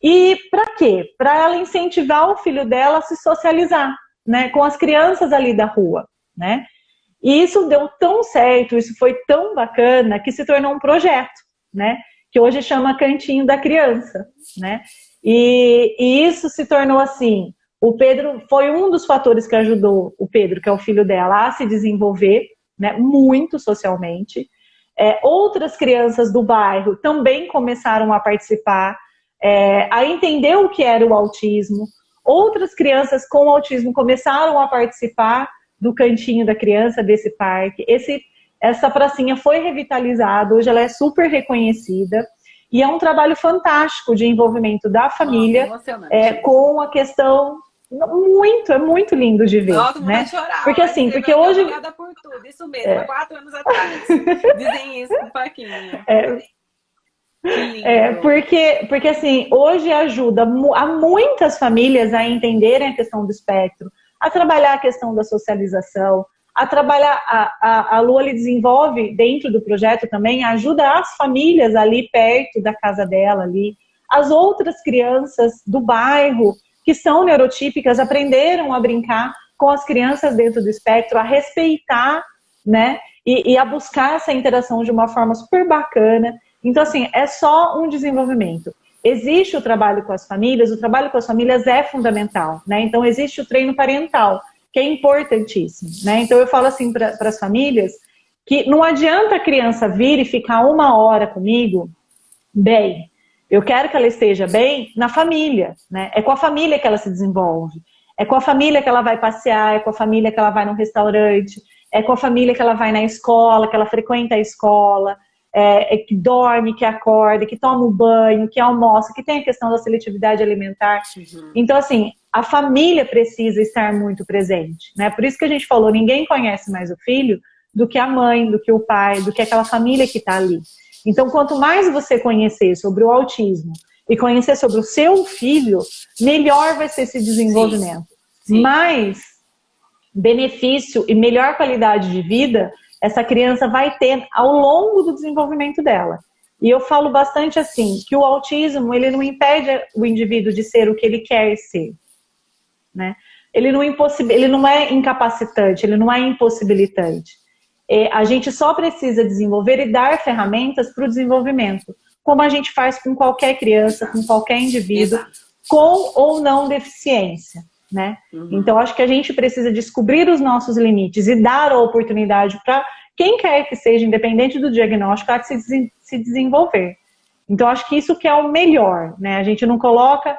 E para quê? Para ela incentivar o filho dela a se socializar, né, com as crianças ali da rua, né? E isso deu tão certo, isso foi tão bacana que se tornou um projeto, né? Que hoje chama Cantinho da Criança, né? E isso se tornou assim. O Pedro foi um dos fatores que ajudou o Pedro, que é o filho dela, a se desenvolver, né, muito socialmente. Outras crianças do bairro também começaram a participar, a entender o que era o autismo. Outras crianças com autismo começaram a participar do Cantinho da Criança, desse parque. Essa pracinha foi revitalizada, hoje ela é super reconhecida. E é um trabalho fantástico de envolvimento da família. Nossa, com a questão... é muito lindo de ver. Nossa, né? chorar. Porque assim, porque hoje... Por tudo. Isso mesmo, há 4 anos atrás. Dizem isso com o Paquinho. Porque assim, hoje ajuda a muitas famílias a entenderem a questão do espectro, a trabalhar a questão da socialização, a trabalhar, a Lu ali desenvolve dentro do projeto também, ajuda as famílias ali perto da casa dela ali, as outras crianças do bairro que são neurotípicas aprenderam a brincar com as crianças dentro do espectro, a respeitar, né, e a buscar essa interação de uma forma super bacana. Então, assim, é só um desenvolvimento. Existe o trabalho com as famílias, o trabalho com as famílias é fundamental, né? Então, existe o treino parental, que é importantíssimo, né? Então, eu falo assim para as famílias que não adianta a criança vir e ficar 1 hora comigo bem. Eu quero que ela esteja bem na família, né? É com a família que ela se desenvolve. É com a família que ela vai passear, é com a família que ela vai no restaurante, é com a família que ela vai na escola, que ela frequenta a escola, que dorme, que acorda, que toma um banho, que almoça, que tem a questão da seletividade alimentar. Uhum. Então, assim, a família precisa estar muito presente, né? Por isso que a gente falou, ninguém conhece mais o filho do que a mãe, do que o pai, do que aquela família que está ali. Então, quanto mais você conhecer sobre o autismo e conhecer sobre o seu filho, melhor vai ser esse desenvolvimento. Sim. Mais benefício e melhor qualidade de vida essa criança vai ter ao longo do desenvolvimento dela. E eu falo bastante assim, que o autismo, ele não impede o indivíduo de ser o que ele quer ser, né? Ele não é incapacitante, ele não é impossibilitante. A gente só precisa desenvolver e dar ferramentas para o desenvolvimento, como a gente faz com qualquer criança, com qualquer indivíduo, com ou não deficiência, né? Uhum. Então, acho que a gente precisa descobrir os nossos limites e dar a oportunidade para quem quer que seja, independente do diagnóstico, a se desenvolver. Então, acho que isso que é o melhor, né? A gente não coloca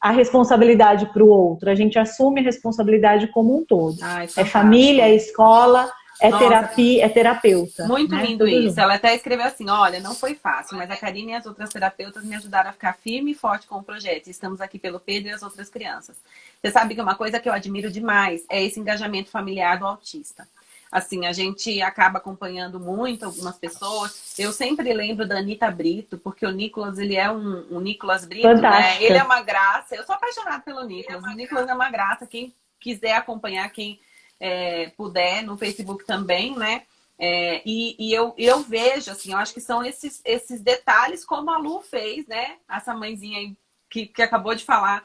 a responsabilidade para o outro, a gente assume a responsabilidade como um todo. É família, é escola, é terapia, é terapeuta. Muito né? lindo isso. Junto. Ela até escreveu assim, olha, não foi fácil, mas a Karine e as outras terapeutas me ajudaram a ficar firme e forte com o projeto. Estamos aqui pelo Pedro e as outras crianças. Você sabe que uma coisa que eu admiro demais é esse engajamento familiar do autista. Assim, a gente acaba acompanhando muito algumas pessoas. Eu sempre lembro da Anitta Brito, porque o Nicolas, ele é um Nicolas Brito, né? Ele é uma graça. Eu sou apaixonada pelo Nicolas. O Nicolas é uma graça. Quem quiser acompanhar, quem puder, no Facebook também, né? E eu vejo, assim, eu acho que são esses detalhes, como a Lu fez, né? Essa mãezinha aí que acabou de falar,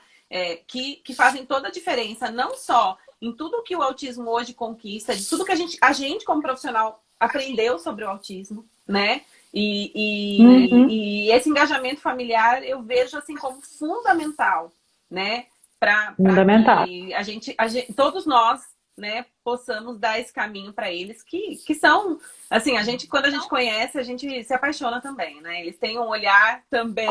que fazem toda a diferença, não só em tudo que o autismo hoje conquista, de tudo que a gente como profissional aprendeu sobre o autismo, né? E esse engajamento familiar eu vejo assim como fundamental, né? Fundamental. Que todos nós, né, possamos dar esse caminho para eles, que são, assim, quando a gente conhece, a gente se apaixona também, né? Eles têm um olhar também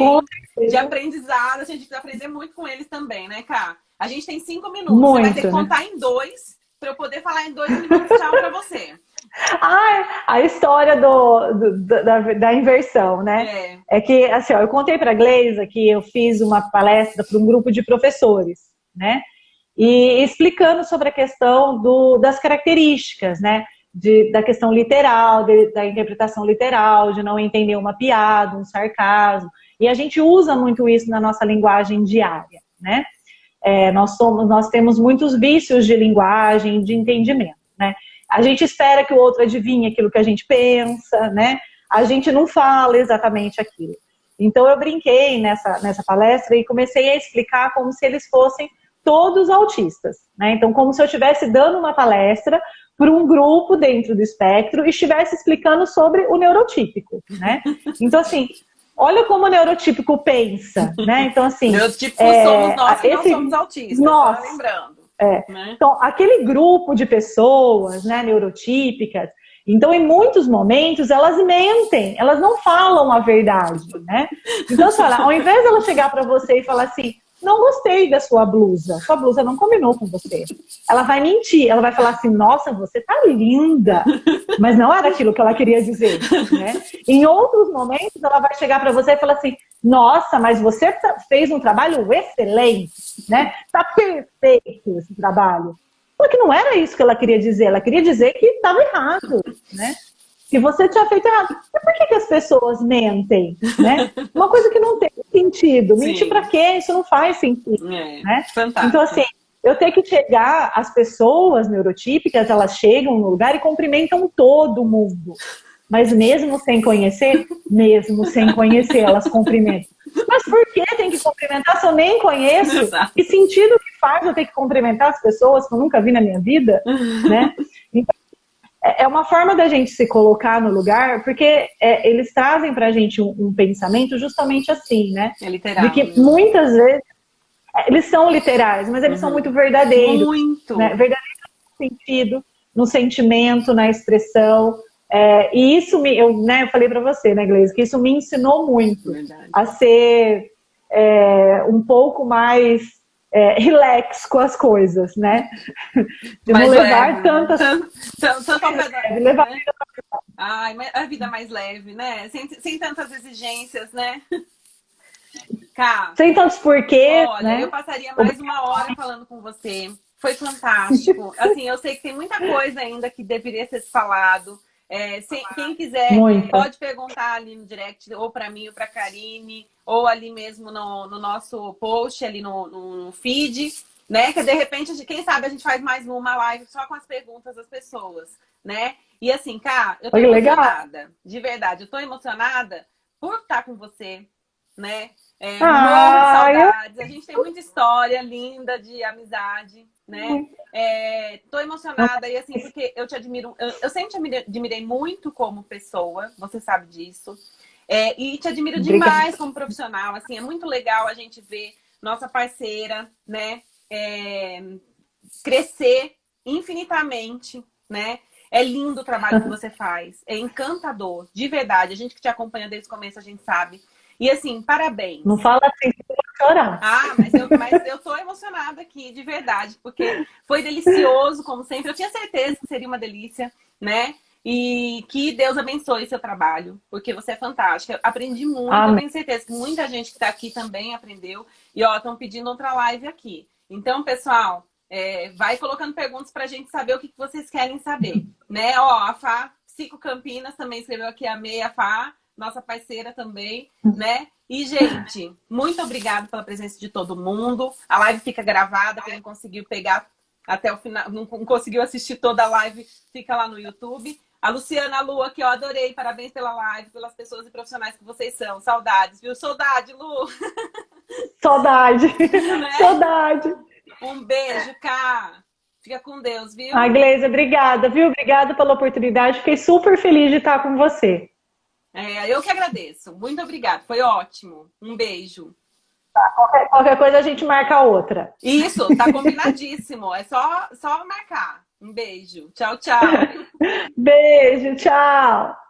de aprendizado, a gente precisa aprender muito com eles também, né, Ká? A gente tem 5 minutos, muito, você vai ter que contar em 2 para eu poder falar em 2 minutos tchau para você. A história da inversão, né? É que, assim, ó, eu contei para a Gleisa que eu fiz uma palestra para um grupo de professores, né? E explicando sobre a questão das características, né? Da questão literal, da interpretação literal, de não entender uma piada, um sarcasmo. E a gente usa muito isso na nossa linguagem diária, né? Nós temos muitos vícios de linguagem, de entendimento, né? A gente espera que o outro adivinhe aquilo que a gente pensa, né? A gente não fala exatamente aquilo. Então eu brinquei nessa palestra e comecei a explicar como se eles fossem todos autistas, né? Então como se eu estivesse dando uma palestra para um grupo dentro do espectro e estivesse explicando sobre o neurotípico, né? Então assim, olha como o neurotípico pensa, né? Então assim, neurotípico somos nós que não somos autistas, nós, lembrando. Né? Então, aquele grupo de pessoas, né, neurotípicas, então, em muitos momentos, elas mentem, elas não falam a verdade, né? Então, assim, olha, ao invés dela chegar para você e falar assim, não gostei da sua blusa não combinou com você. Ela vai mentir, ela vai falar assim, nossa, você tá linda, mas não era aquilo que ela queria dizer, né? Em outros momentos, ela vai chegar para você e falar assim, nossa, mas você fez um trabalho excelente, né? Tá perfeito esse trabalho. Só que não era isso que ela queria dizer que estava errado, né? Que você tinha feito errado. E por que as pessoas mentem, né? Uma coisa que não tem sentido. Mentir pra quê? Isso não faz sentido, né? Fantástico. Então, assim, eu tenho que chegar, as pessoas neurotípicas, elas chegam no lugar e cumprimentam todo mundo. Mas mesmo sem conhecer, elas cumprimentam. Mas por que tem que cumprimentar se eu nem conheço? Exato. Que sentido que faz eu ter que cumprimentar as pessoas que eu nunca vi na minha vida, né? Então, é uma forma da gente se colocar no lugar, porque eles trazem pra gente um pensamento justamente assim, né? É literal. De que muitas vezes eles são literais, mas eles são muito verdadeiros. Muito. Né? Verdadeiros no sentido, no sentimento, na expressão. E isso eu falei pra você, né, Gleise, que isso me ensinou muito a ser um pouco mais relax com as coisas, né? De não levar tantas... levar... né? Ai, a vida mais leve, né? Sem tantas exigências, né? Cá, sem tantos porquês, olha, né? Eu passaria mais 1 hora falando com você. Foi fantástico. Assim, eu sei que tem muita coisa ainda que deveria ser falado. Quem quiser pode perguntar ali no direct, ou para mim, ou para a Karine, ou ali mesmo no nosso post, ali no feed, né? Que de repente, quem sabe a gente faz mais uma live só com as perguntas das pessoas, né? E assim, Cá, eu tô emocionada, de verdade, eu tô emocionada por estar com você, né? Morro de saudades, a gente tem muita história linda de amizade, né? Tô emocionada e assim, porque eu te admiro, eu sempre te admirei muito como pessoa, você sabe disso, e te admiro demais como profissional, assim, é muito legal a gente ver nossa parceira, né, crescer infinitamente, né? É lindo o trabalho que você faz, é encantador, de verdade, a gente que te acompanha desde o começo, a gente sabe. E assim, parabéns. Não fala assim, eu vou chorar. Mas eu tô emocionada aqui, de verdade, porque foi delicioso, como sempre. Eu tinha certeza que seria uma delícia, né? E que Deus abençoe seu trabalho, porque você é fantástica. Eu aprendi muito, eu tenho certeza que muita gente que tá aqui também aprendeu. E ó, estão pedindo outra live aqui. Então, pessoal, vai colocando perguntas pra gente saber o que vocês querem saber, né? Ó, a Fá Psico Campinas também escreveu aqui, amei a Fá. Nossa parceira também, né? E, gente, muito obrigada pela presença de todo mundo. A live fica gravada, quem não conseguiu pegar até o final, não conseguiu assistir toda a live, fica lá no YouTube. A Luciana Lu, que eu adorei, parabéns pela live, pelas pessoas e profissionais que vocês são. Saudades, viu? Saudade, Lu! Saudade! Né? Saudade! Um beijo, Cá! Fica com Deus, viu? Gleise, obrigada, viu? Obrigada pela oportunidade. Fiquei super feliz de estar com você. Eu que agradeço. Muito obrigada. Foi ótimo. Um beijo. Qualquer coisa a gente marca outra. Isso, tá combinadíssimo. É só marcar. Um beijo. Tchau, tchau. Beijo, tchau!